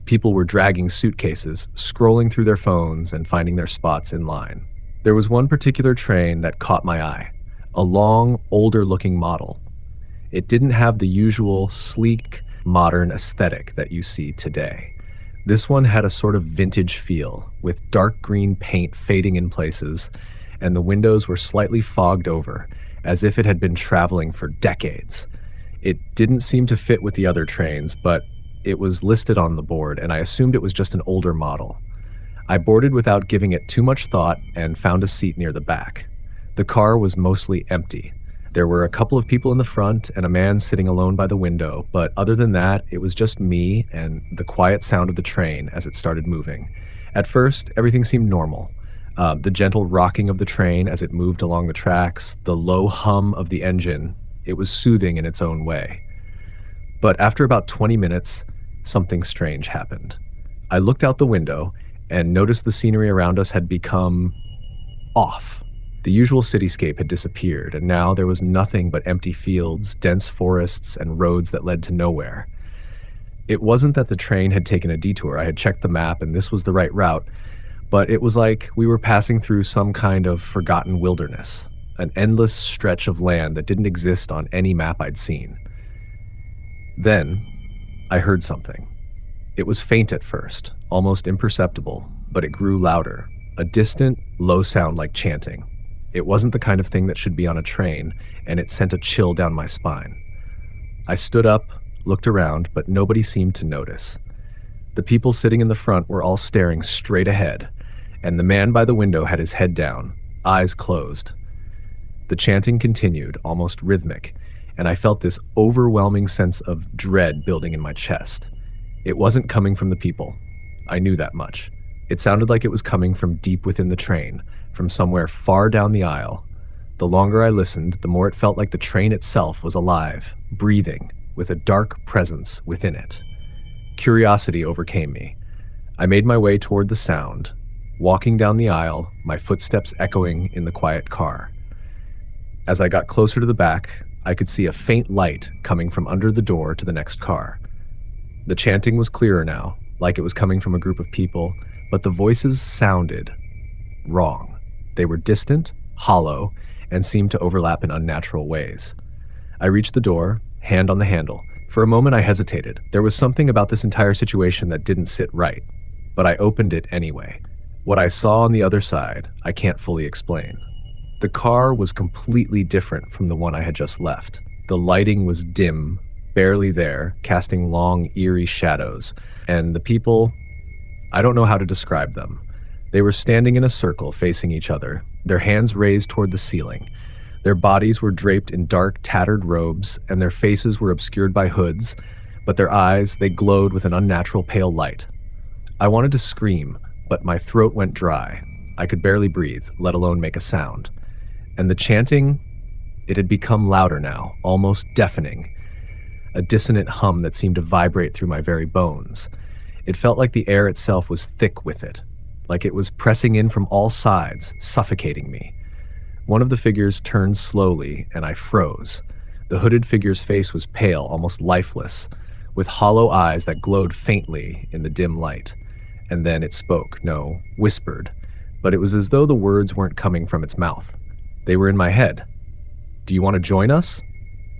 People were dragging suitcases, scrolling through their phones, and finding their spots in line. There was one particular train that caught my eye, a long, older-looking model. It didn't have the usual sleek, modern aesthetic that you see today. This one had a sort of vintage feel, with dark green paint fading in places, and the windows were slightly fogged over, as if it had been traveling for decades. It didn't seem to fit with the other trains, but it was listed on the board, and I assumed it was just an older model. I boarded without giving it too much thought and found a seat near the back. The car was mostly empty. There were a couple of people in the front and a man sitting alone by the window, but other than that, it was just me and the quiet sound of the train as it started moving. At first, everything seemed normal. The gentle rocking of the train as it moved along the tracks, the low hum of the engine, it was soothing in its own way. But after about 20 minutes, something strange happened. I looked out the window and noticed the scenery around us had become off. The usual cityscape had disappeared, and now there was nothing but empty fields, dense forests, and roads that led to nowhere. It wasn't that the train had taken a detour. I had checked the map, and this was the right route, but it was like we were passing through some kind of forgotten wilderness, an endless stretch of land that didn't exist on any map I'd seen. Then, I heard something. It was faint at first, almost imperceptible, but it grew louder, a distant, low sound like chanting. It wasn't the kind of thing that should be on a train, and it sent a chill down my spine. I stood up, looked around, but nobody seemed to notice. The people sitting in the front were all staring straight ahead, and the man by the window had his head down, eyes closed. The chanting continued, almost rhythmic, and I felt this overwhelming sense of dread building in my chest. It wasn't coming from the people. I knew that much. It sounded like it was coming from deep within the train, from somewhere far down the aisle. The longer I listened, the more it felt like the train itself was alive, breathing, with a dark presence within it. Curiosity overcame me. I made my way toward the sound, walking down the aisle, my footsteps echoing in the quiet car. As I got closer to the back, I could see a faint light coming from under the door to the next car. The chanting was clearer now, like it was coming from a group of people, but the voices sounded wrong. They were distant, hollow, and seemed to overlap in unnatural ways. I reached the door, hand on the handle. For a moment I hesitated. There was something about this entire situation that didn't sit right, but I opened it anyway. What I saw on the other side, I can't fully explain. The car was completely different from the one I had just left. The lighting was dim, barely there, casting long, eerie shadows, and the people, I don't know how to describe them. They were standing in a circle facing each other, their hands raised toward the ceiling. Their bodies were draped in dark, tattered robes, and their faces were obscured by hoods, but their eyes, they glowed with an unnatural pale light. I wanted to scream, but my throat went dry. I could barely breathe, let alone make a sound. And the chanting, it had become louder now, almost deafening, a dissonant hum that seemed to vibrate through my very bones. It felt like the air itself was thick with it, like it was pressing in from all sides, suffocating me. One of the figures turned slowly, and I froze. The hooded figure's face was pale, almost lifeless, with hollow eyes that glowed faintly in the dim light. And then it spoke, no, whispered, but it was as though the words weren't coming from its mouth. They were in my head. "Do you want to join us?"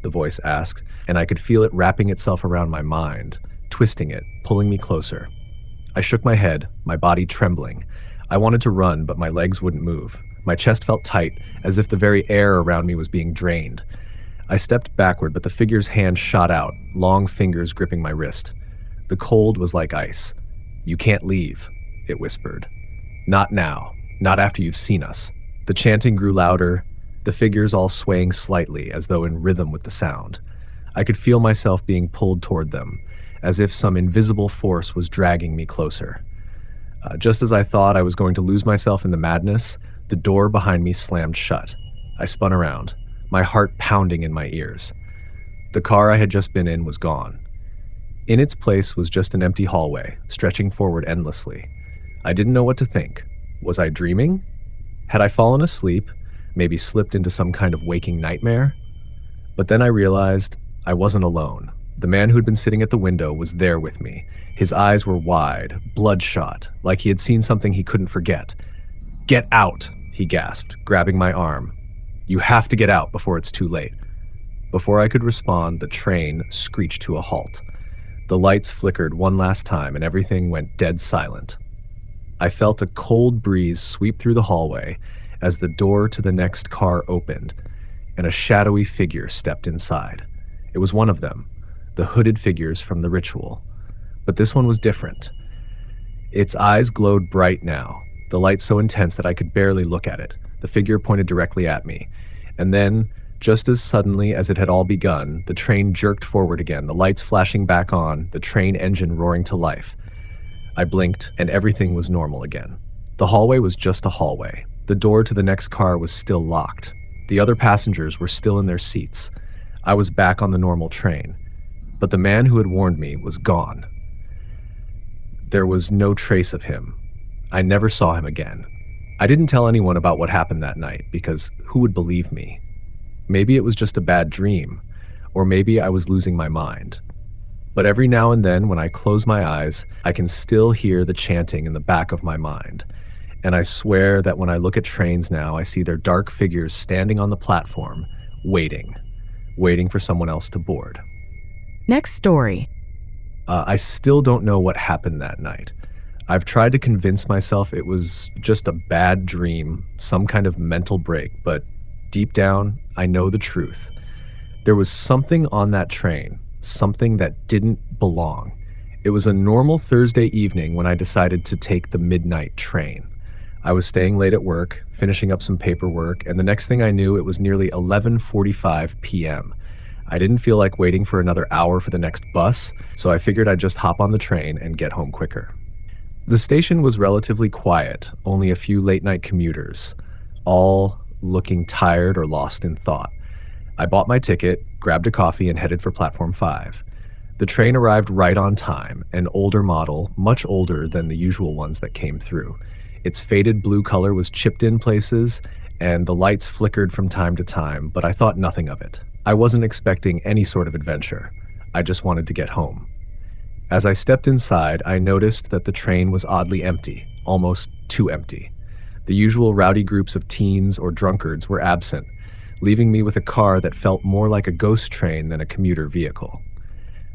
the voice asked, and I could feel it wrapping itself around my mind, twisting it, pulling me closer. I shook my head, my body trembling. I wanted to run, but my legs wouldn't move. My chest felt tight, as if the very air around me was being drained. I stepped backward, but the figure's hand shot out, long fingers gripping my wrist. The cold was like ice. "You can't leave," it whispered. "Not now. Not after you've seen us." The chanting grew louder, the figures all swaying slightly, as though in rhythm with the sound. I could feel myself being pulled toward them, as if some invisible force was dragging me closer. Just as I thought I was going to lose myself in the madness, the door behind me slammed shut. I spun around, my heart pounding in my ears. The car I had just been in was gone. In its place was just an empty hallway, stretching forward endlessly. I didn't know what to think. Was I dreaming? Had I fallen asleep, maybe slipped into some kind of waking nightmare? But then I realized I wasn't alone. The man who'd been sitting at the window was there with me. His eyes were wide, bloodshot, like he had seen something he couldn't forget. "Get out," he gasped, grabbing my arm. "You have to get out before it's too late." Before I could respond, the train screeched to a halt. The lights flickered one last time and everything went dead silent. I felt a cold breeze sweep through the hallway as the door to the next car opened, and a shadowy figure stepped inside. It was one of them, the hooded figures from the ritual. But this one was different. Its eyes glowed bright now, the light so intense that I could barely look at it. The figure pointed directly at me. And then, just as suddenly as it had all begun, the train jerked forward again, the lights flashing back on, the train engine roaring to life. I blinked, and everything was normal again. The hallway was just a hallway. The door to the next car was still locked. The other passengers were still in their seats. I was back on the normal train. But the man who had warned me was gone. There was no trace of him. I never saw him again. I didn't tell anyone about what happened that night because who would believe me? Maybe it was just a bad dream, or maybe I was losing my mind. But every now and then when I close my eyes, I can still hear the chanting in the back of my mind. And I swear that when I look at trains now, I see their dark figures standing on the platform, waiting for someone else to board. Next story. I still don't know what happened that night. I've tried to convince myself it was just a bad dream, some kind of mental break, but deep down, I know the truth. There was something on that train, something that didn't belong. It was a normal Thursday evening when I decided to take the midnight train. I was staying late at work, finishing up some paperwork, and the next thing I knew, it was nearly 11:45 p.m. I didn't feel like waiting for another hour for the next bus, so I figured I'd just hop on the train and get home quicker. The station was relatively quiet, only a few late-night commuters, all looking tired or lost in thought. I bought my ticket, grabbed a coffee, and headed for Platform 5. The train arrived right on time, an older model, much older than the usual ones that came through. Its faded blue color was chipped in places, and the lights flickered from time to time, but I thought nothing of it. I wasn't expecting any sort of adventure. I just wanted to get home. As I stepped inside, I noticed that the train was oddly empty, almost too empty. The usual rowdy groups of teens or drunkards were absent, leaving me with a car that felt more like a ghost train than a commuter vehicle.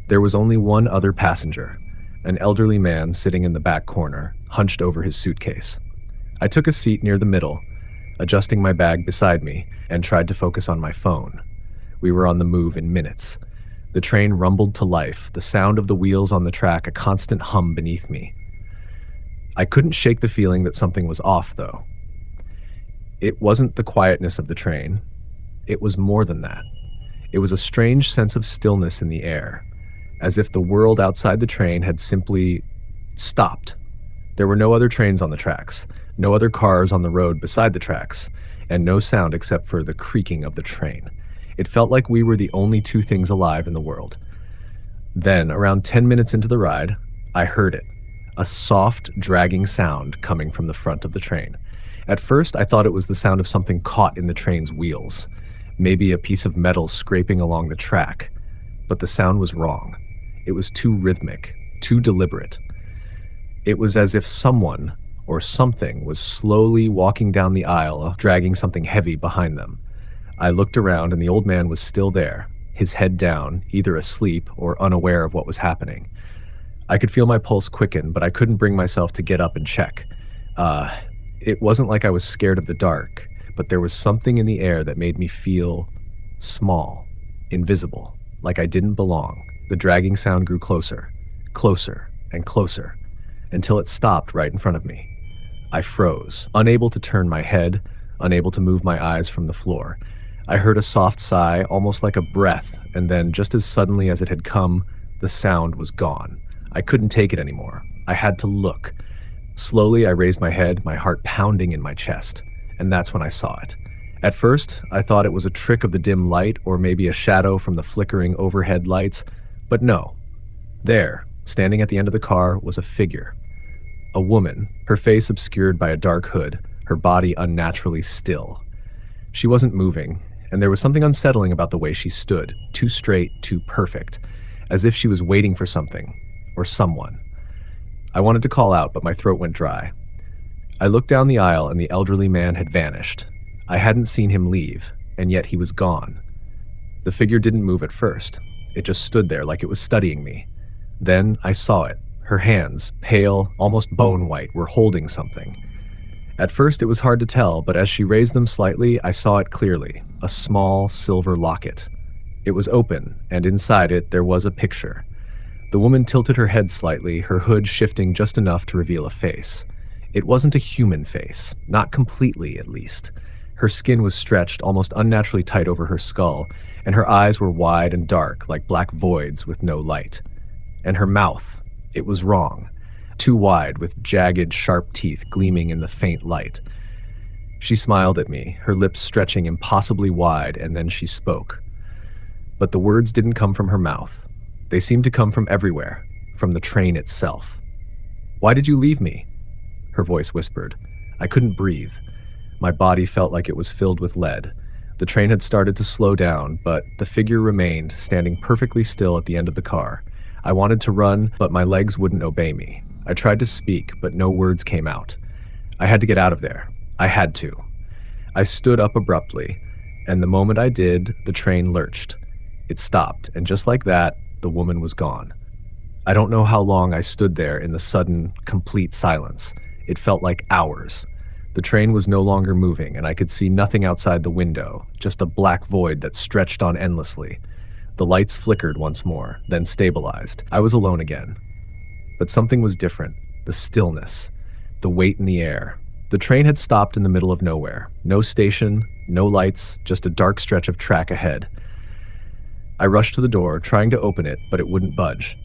There was only one other passenger, an elderly man sitting in the back corner, hunched over his suitcase. I took a seat near the middle, adjusting my bag beside me, and tried to focus on my phone. We were on the move in minutes. The train rumbled to life, the sound of the wheels on the track a constant hum beneath me. I couldn't shake the feeling that something was off, though. It wasn't the quietness of the train. It was more than that. It was a strange sense of stillness in the air, as if the world outside the train had simply stopped. There were no other trains on the tracks, no other cars on the road beside the tracks, and no sound except for the creaking of the train. It felt like we were the only two things alive in the world. Then, around 10 minutes into the ride, I heard it, a soft, dragging sound coming from the front of the train. At first, I thought it was the sound of something caught in the train's wheels, maybe a piece of metal scraping along the track. But the sound was wrong. It was too rhythmic, too deliberate. It was as if someone, or something was slowly walking down the aisle, dragging something heavy behind them. I looked around and the old man was still there, his head down, either asleep or unaware of what was happening. I could feel my pulse quicken, but I couldn't bring myself to get up and check. Uh, it wasn't like I was scared of the dark, but there was something in the air that made me feel small, invisible, like I didn't belong. The dragging sound grew closer, closer, and closer, until it stopped right in front of me. I froze, unable to turn my head, unable to move my eyes from the floor. I heard a soft sigh, almost like a breath, and then, just as suddenly as it had come, the sound was gone. I couldn't take it anymore. I had to look. Slowly, I raised my head, my heart pounding in my chest, and that's when I saw it. At first, I thought it was a trick of the dim light or maybe a shadow from the flickering overhead lights, but no. There, standing at the end of the car, was a figure. A woman, her face obscured by a dark hood, her body unnaturally still. She wasn't moving, and there was something unsettling about the way she stood, too straight, too perfect, as if she was waiting for something, or someone. I wanted to call out, but my throat went dry. I looked down the aisle and the elderly man had vanished. I hadn't seen him leave, and yet he was gone. The figure didn't move at first. It just stood there like it was studying me. Then I saw it. Her hands, pale, almost bone white, were holding something. At first it was hard to tell, but as she raised them slightly, I saw it clearly, a small silver locket. It was open, and inside it there was a picture. The woman tilted her head slightly, her hood shifting just enough to reveal a face. It wasn't a human face, not completely at least. Her skin was stretched almost unnaturally tight over her skull, and her eyes were wide and dark like black voids with no light. And her mouth, it was wrong. Too wide, with jagged, sharp teeth gleaming in the faint light. She smiled at me, her lips stretching impossibly wide, and then she spoke. But the words didn't come from her mouth. They seemed to come from everywhere, from the train itself. "Why did you leave me?" her voice whispered. I couldn't breathe. My body felt like it was filled with lead. The train had started to slow down, but the figure remained, standing perfectly still at the end of the car. I wanted to run, but my legs wouldn't obey me. I tried to speak, but no words came out. I had to get out of there. I had to. I stood up abruptly, and the moment I did, the train lurched. It stopped, and just like that, the woman was gone. I don't know how long I stood there in the sudden, complete silence. It felt like hours. The train was no longer moving, and I could see nothing outside the window, just a black void that stretched on endlessly. The lights flickered once more, then stabilized. I was alone again. But something was different. The stillness. The weight in the air. The train had stopped in the middle of nowhere. No station, no lights, just a dark stretch of track ahead. I rushed to the door, trying to open it, but it wouldn't budge.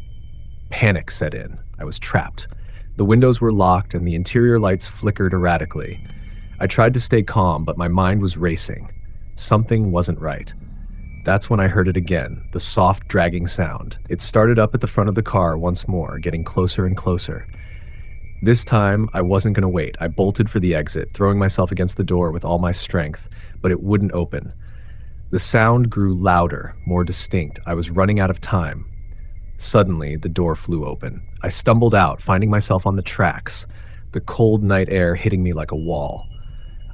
Panic set in. I was trapped. The windows were locked and the interior lights flickered erratically. I tried to stay calm, but my mind was racing. Something wasn't right. That's when I heard it again, the soft, dragging sound. It started up at the front of the car once more, getting closer and closer. This time, I wasn't going to wait. I bolted for the exit, throwing myself against the door with all my strength, but it wouldn't open. The sound grew louder, more distinct. I was running out of time. Suddenly, the door flew open. I stumbled out, finding myself on the tracks, the cold night air hitting me like a wall.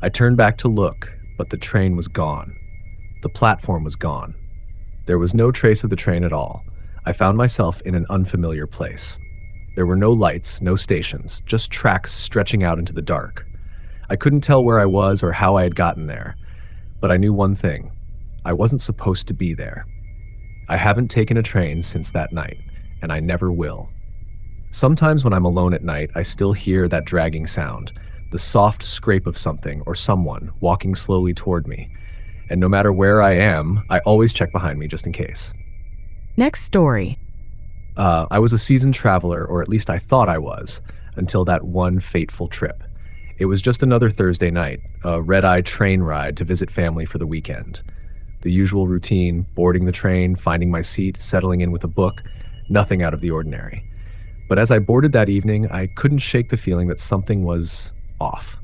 I turned back to look, but the train was gone. The platform was gone. There was no trace of the train at all. I found myself in an unfamiliar place. There were no lights, no stations, just tracks stretching out into the dark. I couldn't tell where I was or how I had gotten there, but I knew one thing. I wasn't supposed to be there. I haven't taken a train since that night, and I never will. Sometimes when I'm alone at night, I still hear that dragging sound, the soft scrape of something or someone walking slowly toward me. And no matter where I am, I always check behind me just in case. Next story. I was a seasoned traveler, or at least I thought I was, until that one fateful trip. It was just another Thursday night, a red-eye train ride to visit family for the weekend. The usual routine, boarding the train, finding my seat, settling in with a book, nothing out of the ordinary. But as I boarded that evening, I couldn't shake the feeling that something was off.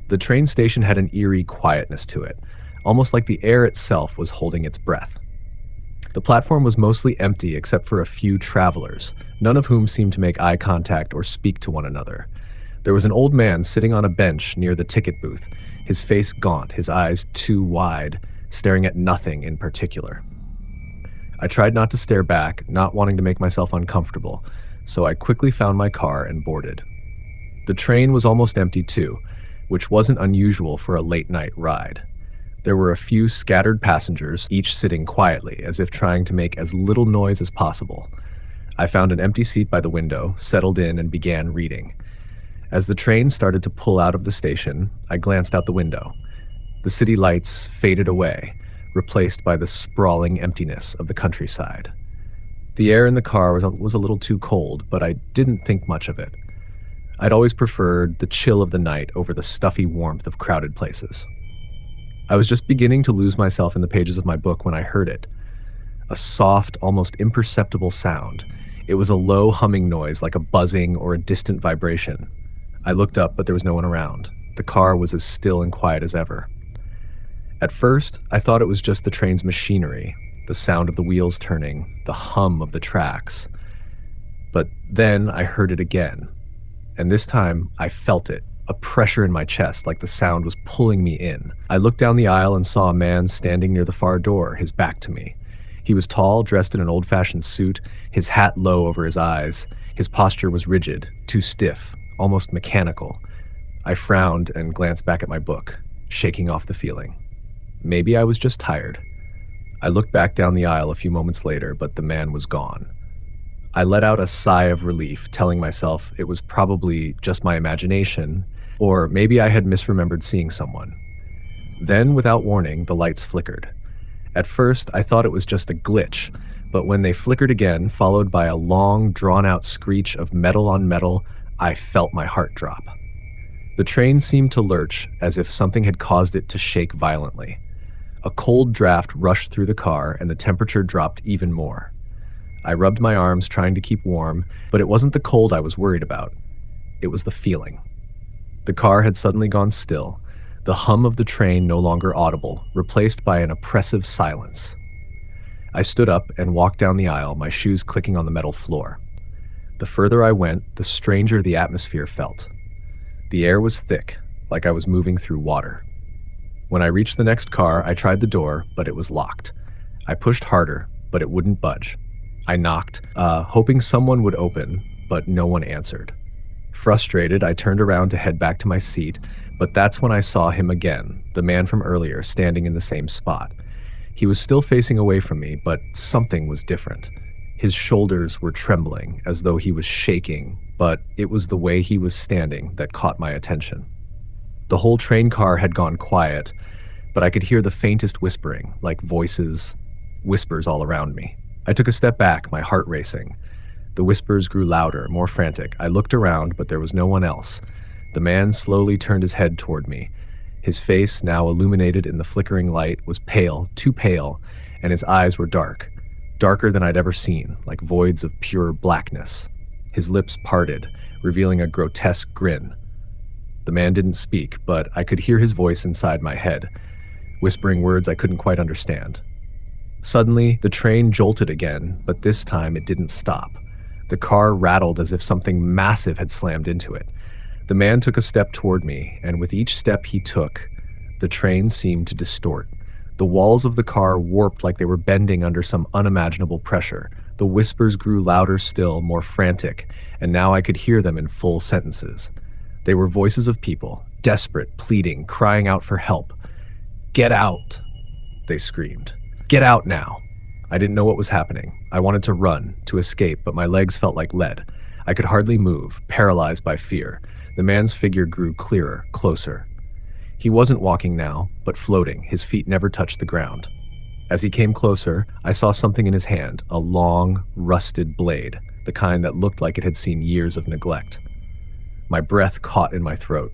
The train station had an eerie quietness to it, almost like the air itself was holding its breath. The platform was mostly empty except for a few travelers, none of whom seemed to make eye contact or speak to one another. There was an old man sitting on a bench near the ticket booth, his face gaunt, his eyes too wide, staring at nothing in particular. I tried not to stare back, not wanting to make myself uncomfortable, so I quickly found my car and boarded. The train was almost empty too, which wasn't unusual for a late-night ride. There were a few scattered passengers, each sitting quietly, as if trying to make as little noise as possible. I found an empty seat by the window, settled in, and began reading. As the train started to pull out of the station, I glanced out the window. The city lights faded away, replaced by the sprawling emptiness of the countryside. The air in the car was a little too cold, but I didn't think much of it. I'd always preferred the chill of the night over the stuffy warmth of crowded places. I was just beginning to lose myself in the pages of my book when I heard it. A soft, almost imperceptible sound. It was a low humming noise, like a buzzing or a distant vibration. I looked up, but there was no one around. The car was as still and quiet as ever. At first, I thought it was just the train's machinery, the sound of the wheels turning, the hum of the tracks. But then I heard it again, and this time I felt it, a pressure in my chest, like the sound was pulling me in. I looked down the aisle and saw a man standing near the far door, his back to me. He was tall, dressed in an old-fashioned suit, his hat low over his eyes. His posture was rigid, too stiff, almost mechanical. I frowned and glanced back at my book, shaking off the feeling. Maybe I was just tired. I looked back down the aisle a few moments later, but the man was gone. I let out a sigh of relief, telling myself it was probably just my imagination, or maybe I had misremembered seeing someone. Then, without warning, the lights flickered. At first, I thought it was just a glitch, but when they flickered again, followed by a long, drawn-out screech of metal on metal, I felt my heart drop. The train seemed to lurch, as if something had caused it to shake violently. A cold draft rushed through the car, and the temperature dropped even more. I rubbed my arms, trying to keep warm, but it wasn't the cold I was worried about. It was the feeling. The car had suddenly gone still, the hum of the train no longer audible, replaced by an oppressive silence. I stood up and walked down the aisle, my shoes clicking on the metal floor. The further I went, the stranger the atmosphere felt. The air was thick, like I was moving through water. When I reached the next car, I tried the door, but it was locked. I pushed harder, but it wouldn't budge. I knocked, hoping someone would open, but no one answered. Frustrated, I turned around to head back to my seat, but that's when I saw him again, the man from earlier, standing in the same spot. He was still facing away from me, but something was different. His shoulders were trembling, as though he was shaking, but it was the way he was standing that caught my attention. The whole train car had gone quiet, but I could hear the faintest whispering, like whispers all around me. I took a step back, my heart racing. The whispers grew louder, more frantic. I looked around, but there was no one else. The man slowly turned his head toward me. His face, now illuminated in the flickering light, was pale, too pale, and his eyes were dark, darker than I'd ever seen, like voids of pure blackness. His lips parted, revealing a grotesque grin. The man didn't speak, but I could hear his voice inside my head, whispering words I couldn't quite understand. Suddenly, the train jolted again, but this time it didn't stop. The car rattled as if something massive had slammed into it. The man took a step toward me, and with each step he took, the train seemed to distort. The walls of the car warped like they were bending under some unimaginable pressure. The whispers grew louder still, more frantic, and now I could hear them in full sentences. They were voices of people, desperate, pleading, crying out for help. "Get out!" they screamed. "Get out now!" I didn't know what was happening. I wanted to run, to escape, but my legs felt like lead. I could hardly move, paralyzed by fear. The man's figure grew clearer, closer. He wasn't walking now, but floating. His feet never touched the ground. As he came closer, I saw something in his hand, a long, rusted blade, the kind that looked like it had seen years of neglect. My breath caught in my throat.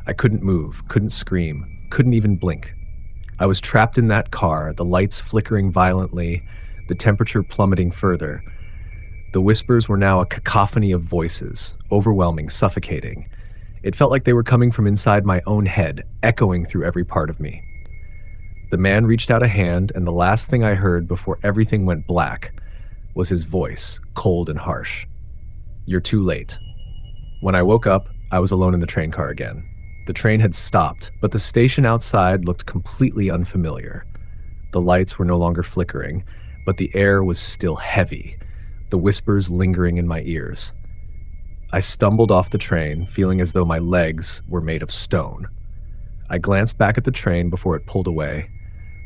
I couldn't move, couldn't scream, couldn't even blink. I was trapped in that car, the lights flickering violently, the temperature plummeting further. The whispers were now a cacophony of voices, overwhelming, suffocating. It felt like they were coming from inside my own head, echoing through every part of me. The man reached out a hand, and the last thing I heard before everything went black was his voice, cold and harsh. "You're too late." When I woke up, I was alone in the train car again. The train had stopped, but the station outside looked completely unfamiliar. The lights were no longer flickering, but the air was still heavy, the whispers lingering in my ears. I stumbled off the train, feeling as though my legs were made of stone. I glanced back at the train before it pulled away.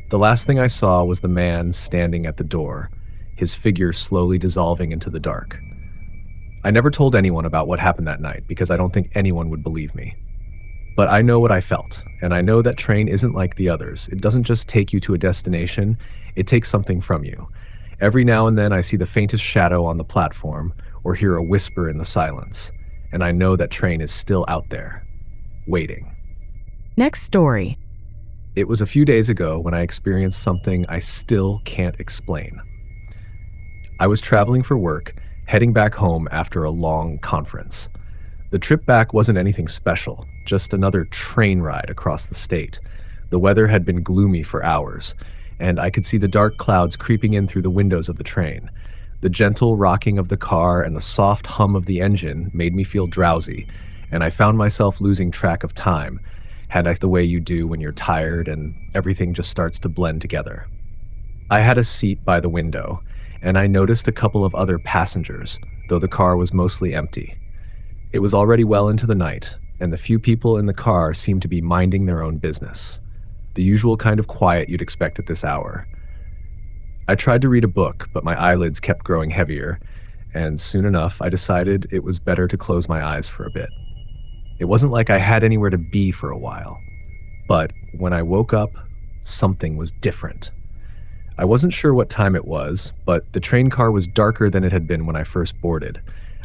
The last thing I saw was the man standing at the door, his figure slowly dissolving into the dark. I never told anyone about what happened that night because I don't think anyone would believe me. But I know what I felt, and I know that train isn't like the others. It doesn't just take you to a destination, it takes something from you. Every now and then I see the faintest shadow on the platform or hear a whisper in the silence, and I know that train is still out there, waiting. Next story. It was a few days ago when I experienced something I still can't explain. I was traveling for work, heading back home after a long conference. The trip back wasn't anything special, just another train ride across the state. The weather had been gloomy for hours, and I could see the dark clouds creeping in through the windows of the train. The gentle rocking of the car and the soft hum of the engine made me feel drowsy, and I found myself losing track of time, had I the way you do when you're tired and everything just starts to blend together. I had a seat by the window, and I noticed a couple of other passengers, though the car was mostly empty. It was already well into the night, and the few people in the car seemed to be minding their own business. The usual kind of quiet you'd expect at this hour. I tried to read a book, but my eyelids kept growing heavier, and soon enough I decided it was better to close my eyes for a bit. It wasn't like I had anywhere to be for a while, but when I woke up, something was different. I wasn't sure what time it was, but the train car was darker than it had been when I first boarded.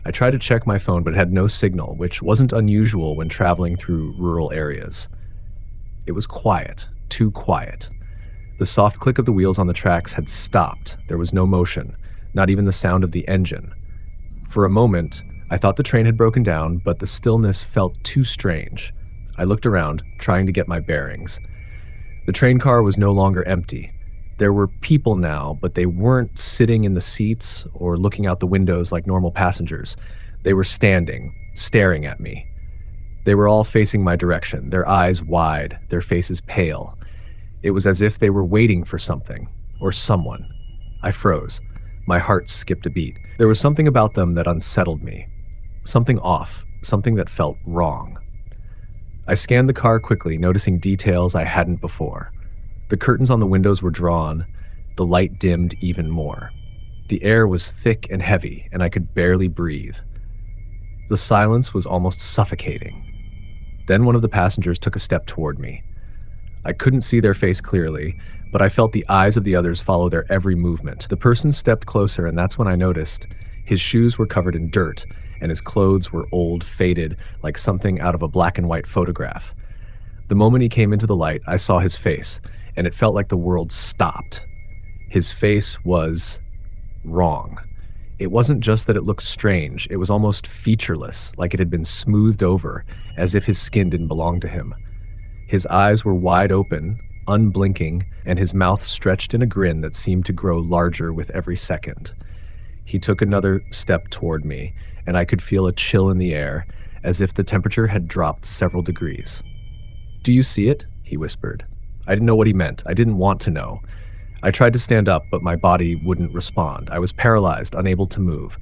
I tried to check my phone, but it had no signal, which wasn't unusual when traveling through rural areas. It was quiet, too quiet. The soft click of the wheels on the tracks had stopped. There was no motion, not even the sound of the engine. For a moment, I thought the train had broken down, but the stillness felt too strange. I looked around, trying to get my bearings. The train car was no longer empty. There were people now, but they weren't sitting in the seats or looking out the windows like normal passengers. They were standing, staring at me. They were all facing my direction, their eyes wide, their faces pale. It was as if they were waiting for something, or someone. I froze. My heart skipped a beat. There was something about them that unsettled me. Something off, something that felt wrong. I scanned the car quickly, noticing details I hadn't before. The curtains on the windows were drawn, the light dimmed even more. The air was thick and heavy, and I could barely breathe. The silence was almost suffocating. Then one of the passengers took a step toward me. I couldn't see their face clearly, but I felt the eyes of the others follow their every movement. The person stepped closer, and that's when I noticed his shoes were covered in dirt, and his clothes were old, faded, like something out of a black and white photograph. The moment he came into the light, I saw his face, and it felt like the world stopped. His face was wrong. It wasn't just that it looked strange, it was almost featureless, like it had been smoothed over, as if his skin didn't belong to him. His eyes were wide open, unblinking, and his mouth stretched in a grin that seemed to grow larger with every second. He took another step toward me, and I could feel a chill in the air, as if the temperature had dropped several degrees. "Do you see it?" he whispered. I didn't know what he meant. I didn't want to know. I tried to stand up, but my body wouldn't respond. I was paralyzed, unable to move.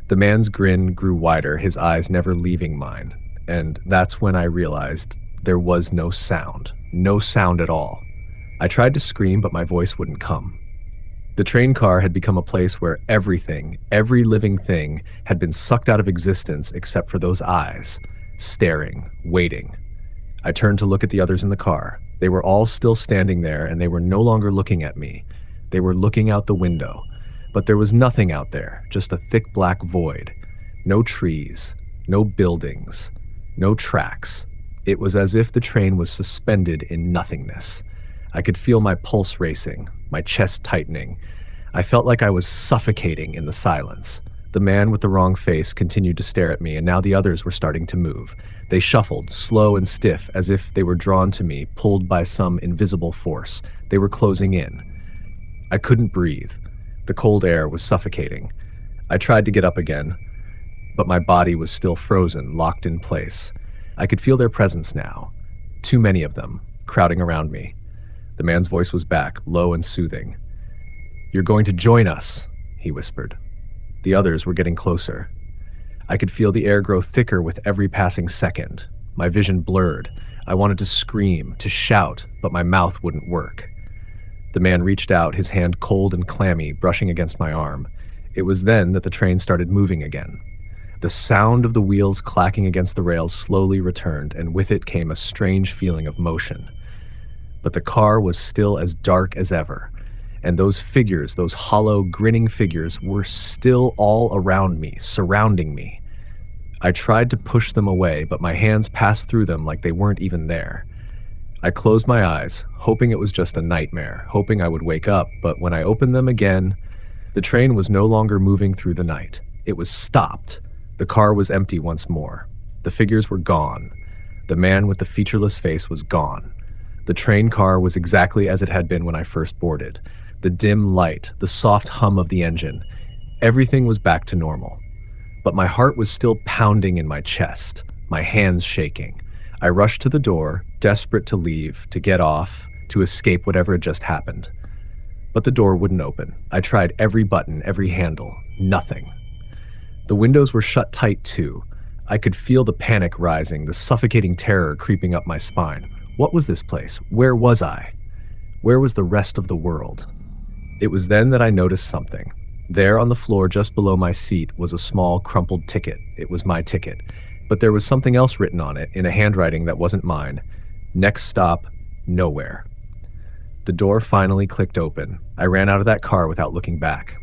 The man's grin grew wider, his eyes never leaving mine. And that's when I realized there was no sound. No sound at all. I tried to scream, but my voice wouldn't come. The train car had become a place where everything, every living thing, had been sucked out of existence except for those eyes, staring, waiting. I turned to look at the others in the car. They were all still standing there, and they were no longer looking at me. They were looking out the window. But there was nothing out there, just a thick black void. No trees, no buildings, no tracks. It was as if the train was suspended in nothingness. I could feel my pulse racing, my chest tightening. I felt like I was suffocating in the silence. The man with the wrong face continued to stare at me, and now the others were starting to move. They shuffled, slow and stiff, as if they were drawn to me, pulled by some invisible force. They were closing in. I couldn't breathe. The cold air was suffocating. I tried to get up again, but my body was still frozen, locked in place. I could feel their presence now. Too many of them, crowding around me. The man's voice was back, low and soothing. "You're going to join us," he whispered. The others were getting closer. I could feel the air grow thicker with every passing second. My vision blurred. I wanted to scream, to shout, but my mouth wouldn't work. The man reached out, his hand cold and clammy, brushing against my arm. It was then that the train started moving again. The sound of the wheels clacking against the rails slowly returned, and with it came a strange feeling of motion. But the car was still as dark as ever, and those figures, those hollow, grinning figures, were still all around me, surrounding me. I tried to push them away, but my hands passed through them like they weren't even there. I closed my eyes, hoping it was just a nightmare, hoping I would wake up, but when I opened them again, the train was no longer moving through the night. It was stopped. The car was empty once more. The figures were gone. The man with the featureless face was gone. The train car was exactly as it had been when I first boarded. The dim light, the soft hum of the engine, everything was back to normal. But my heart was still pounding in my chest, my hands shaking. I rushed to the door, desperate to leave, to get off, to escape whatever had just happened. But the door wouldn't open. I tried every button, every handle. Nothing. The windows were shut tight too. I could feel the panic rising, the suffocating terror creeping up my spine. What was this place? Where was I? Where was the rest of the world? It was then that I noticed something. There on the floor just below my seat was a small, crumpled ticket. It was my ticket. But there was something else written on it in a handwriting that wasn't mine. Next stop, nowhere. The door finally clicked open. I ran out of that car without looking back.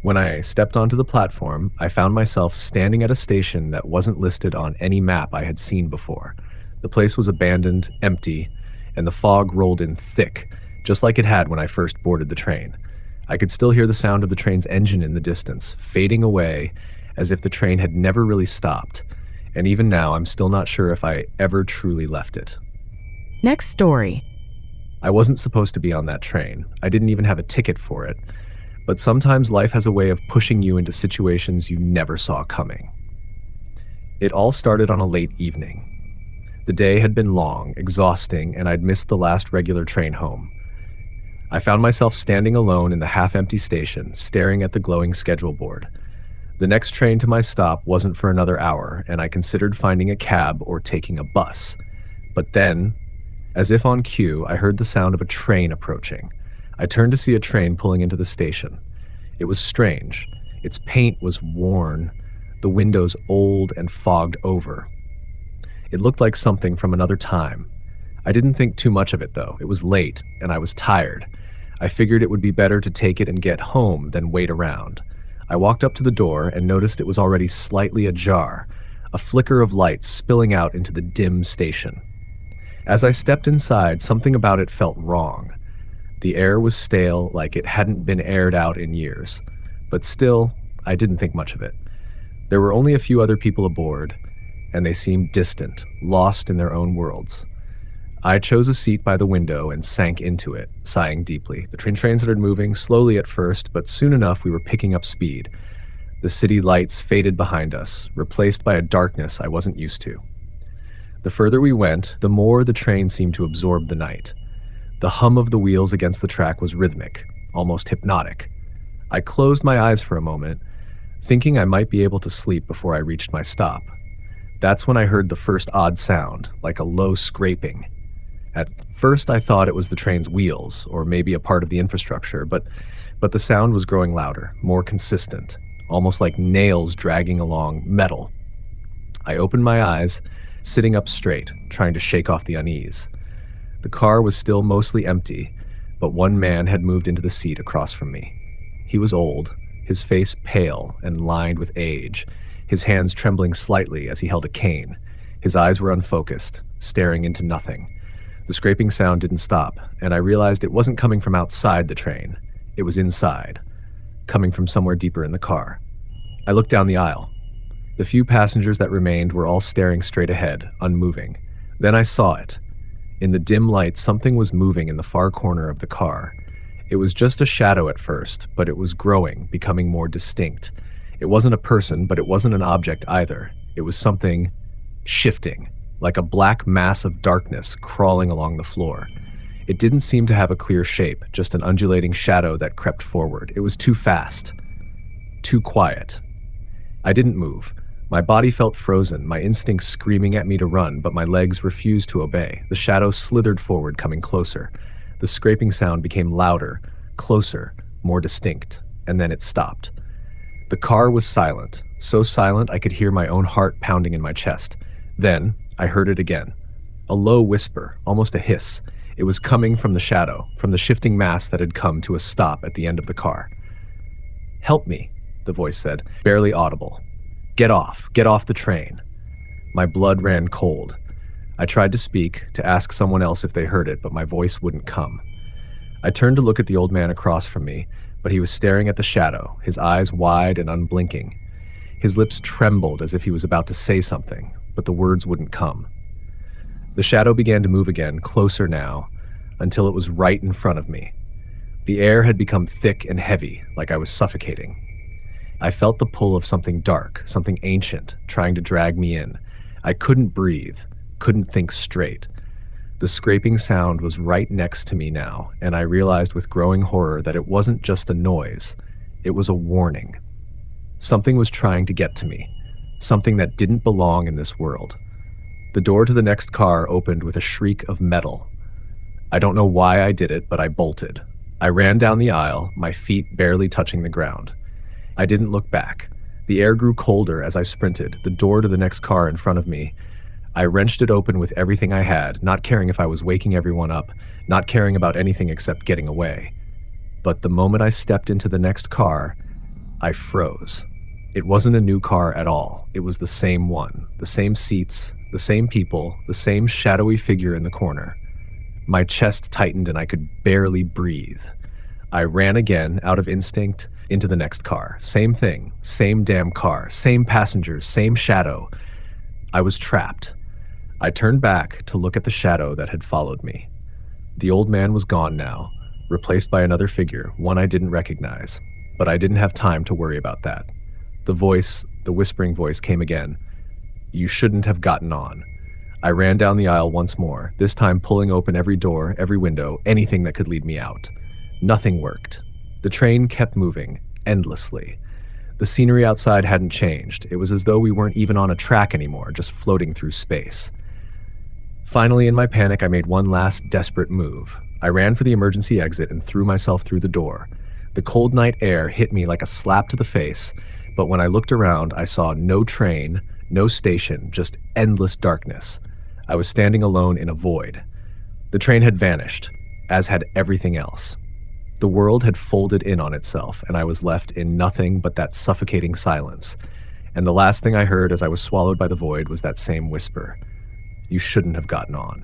When I stepped onto the platform, I found myself standing at a station that wasn't listed on any map I had seen before. The place was abandoned, empty, and the fog rolled in thick, just like it had when I first boarded the train. I could still hear the sound of the train's engine in the distance, fading away as if the train had never really stopped. And even now, I'm still not sure if I ever truly left it. Next story. I wasn't supposed to be on that train. I didn't even have a ticket for it. But sometimes life has a way of pushing you into situations you never saw coming. It all started on a late evening. The day had been long, exhausting, and I'd missed the last regular train home. I found myself standing alone in the half-empty station, staring at the glowing schedule board. The next train to my stop wasn't for another hour, and I considered finding a cab or taking a bus. But then, as if on cue, I heard the sound of a train approaching. I turned to see a train pulling into the station. It was strange. Its paint was worn, the windows old and fogged over. It looked like something from another time. I didn't think too much of it, though. It was late, and I was tired. I figured it would be better to take it and get home than wait around. I walked up to the door and noticed it was already slightly ajar, a flicker of light spilling out into the dim station. As I stepped inside, something about it felt wrong. The air was stale, like it hadn't been aired out in years. But still, I didn't think much of it. There were only a few other people aboard, and they seemed distant, lost in their own worlds. I chose a seat by the window and sank into it, sighing deeply. The train started moving, slowly at first, but soon enough we were picking up speed. The city lights faded behind us, replaced by a darkness I wasn't used to. The further we went, the more the train seemed to absorb the night. The hum of the wheels against the track was rhythmic, almost hypnotic. I closed my eyes for a moment, thinking I might be able to sleep before I reached my stop. That's when I heard the first odd sound, like a low scraping. At first I thought it was the train's wheels, or maybe a part of the infrastructure, but the sound was growing louder, more consistent, almost like nails dragging along metal. I opened my eyes, sitting up straight, trying to shake off the unease. The car was still mostly empty, but one man had moved into the seat across from me. He was old, his face pale and lined with age, his hands trembling slightly as he held a cane. His eyes were unfocused, staring into nothing. The scraping sound didn't stop, and I realized it wasn't coming from outside the train. It was inside, coming from somewhere deeper in the car. I looked down the aisle. The few passengers that remained were all staring straight ahead, unmoving. Then I saw it. In the dim light, something was moving in the far corner of the car. It was just a shadow at first, but it was growing, becoming more distinct. It wasn't a person, but it wasn't an object either. It was something shifting, like a black mass of darkness crawling along the floor. It didn't seem to have a clear shape, just an undulating shadow that crept forward. It was too fast, too quiet. I didn't move. My body felt frozen, my instincts screaming at me to run, but my legs refused to obey. The shadow slithered forward, coming closer. The scraping sound became louder, closer, more distinct, and then it stopped. The car was silent, so silent I could hear my own heart pounding in my chest. Then I heard it again. A low whisper, almost a hiss. It was coming from the shadow, from the shifting mass that had come to a stop at the end of the car. "Help me," the voice said, barely audible. Get off the train." My blood ran cold. I tried to speak, to ask someone else if they heard it, but my voice wouldn't come. I turned to look at the old man across from me, but he was staring at the shadow, his eyes wide and unblinking. His lips trembled as if he was about to say something, but the words wouldn't come. The shadow began to move again, closer now, until it was right in front of me. The air had become thick and heavy, like I was suffocating. I felt the pull of something dark, something ancient, trying to drag me in. I couldn't breathe, couldn't think straight. The scraping sound was right next to me now, and I realized with growing horror that it wasn't just a noise, it was a warning. Something was trying to get to me, something that didn't belong in this world. The door to the next car opened with a shriek of metal. I don't know why I did it, but I bolted. I ran down the aisle, my feet barely touching the ground. I didn't look back. The air grew colder as I sprinted, the door to the next car in front of me. I wrenched it open with everything I had, not caring if I was waking everyone up, not caring about anything except getting away. But the moment I stepped into the next car, I froze. It wasn't a new car at all. It was the same one, the same seats, the same people, the same shadowy figure in the corner. My chest tightened and I could barely breathe. I ran again, out of instinct, into the next car. Same thing, same damn car, same passengers, same shadow. I was trapped. I turned back to look at the shadow that had followed me. The old man was gone now, replaced by another figure, one I didn't recognize. But I didn't have time to worry about that. The whispering voice came again. "You shouldn't have gotten on." I ran down the aisle once more, this time pulling open every door, every window, anything that could lead me out. Nothing worked. The train kept moving, endlessly. The scenery outside hadn't changed. It was as though we weren't even on a track anymore, just floating through space. Finally, in my panic, I made one last desperate move. I ran for the emergency exit and threw myself through the door. The cold night air hit me like a slap to the face, but when I looked around, I saw no train, no station, just endless darkness. I was standing alone in a void. The train had vanished, as had everything else. The world had folded in on itself, and I was left in nothing but that suffocating silence. And the last thing I heard as I was swallowed by the void was that same whisper. "You shouldn't have gotten on."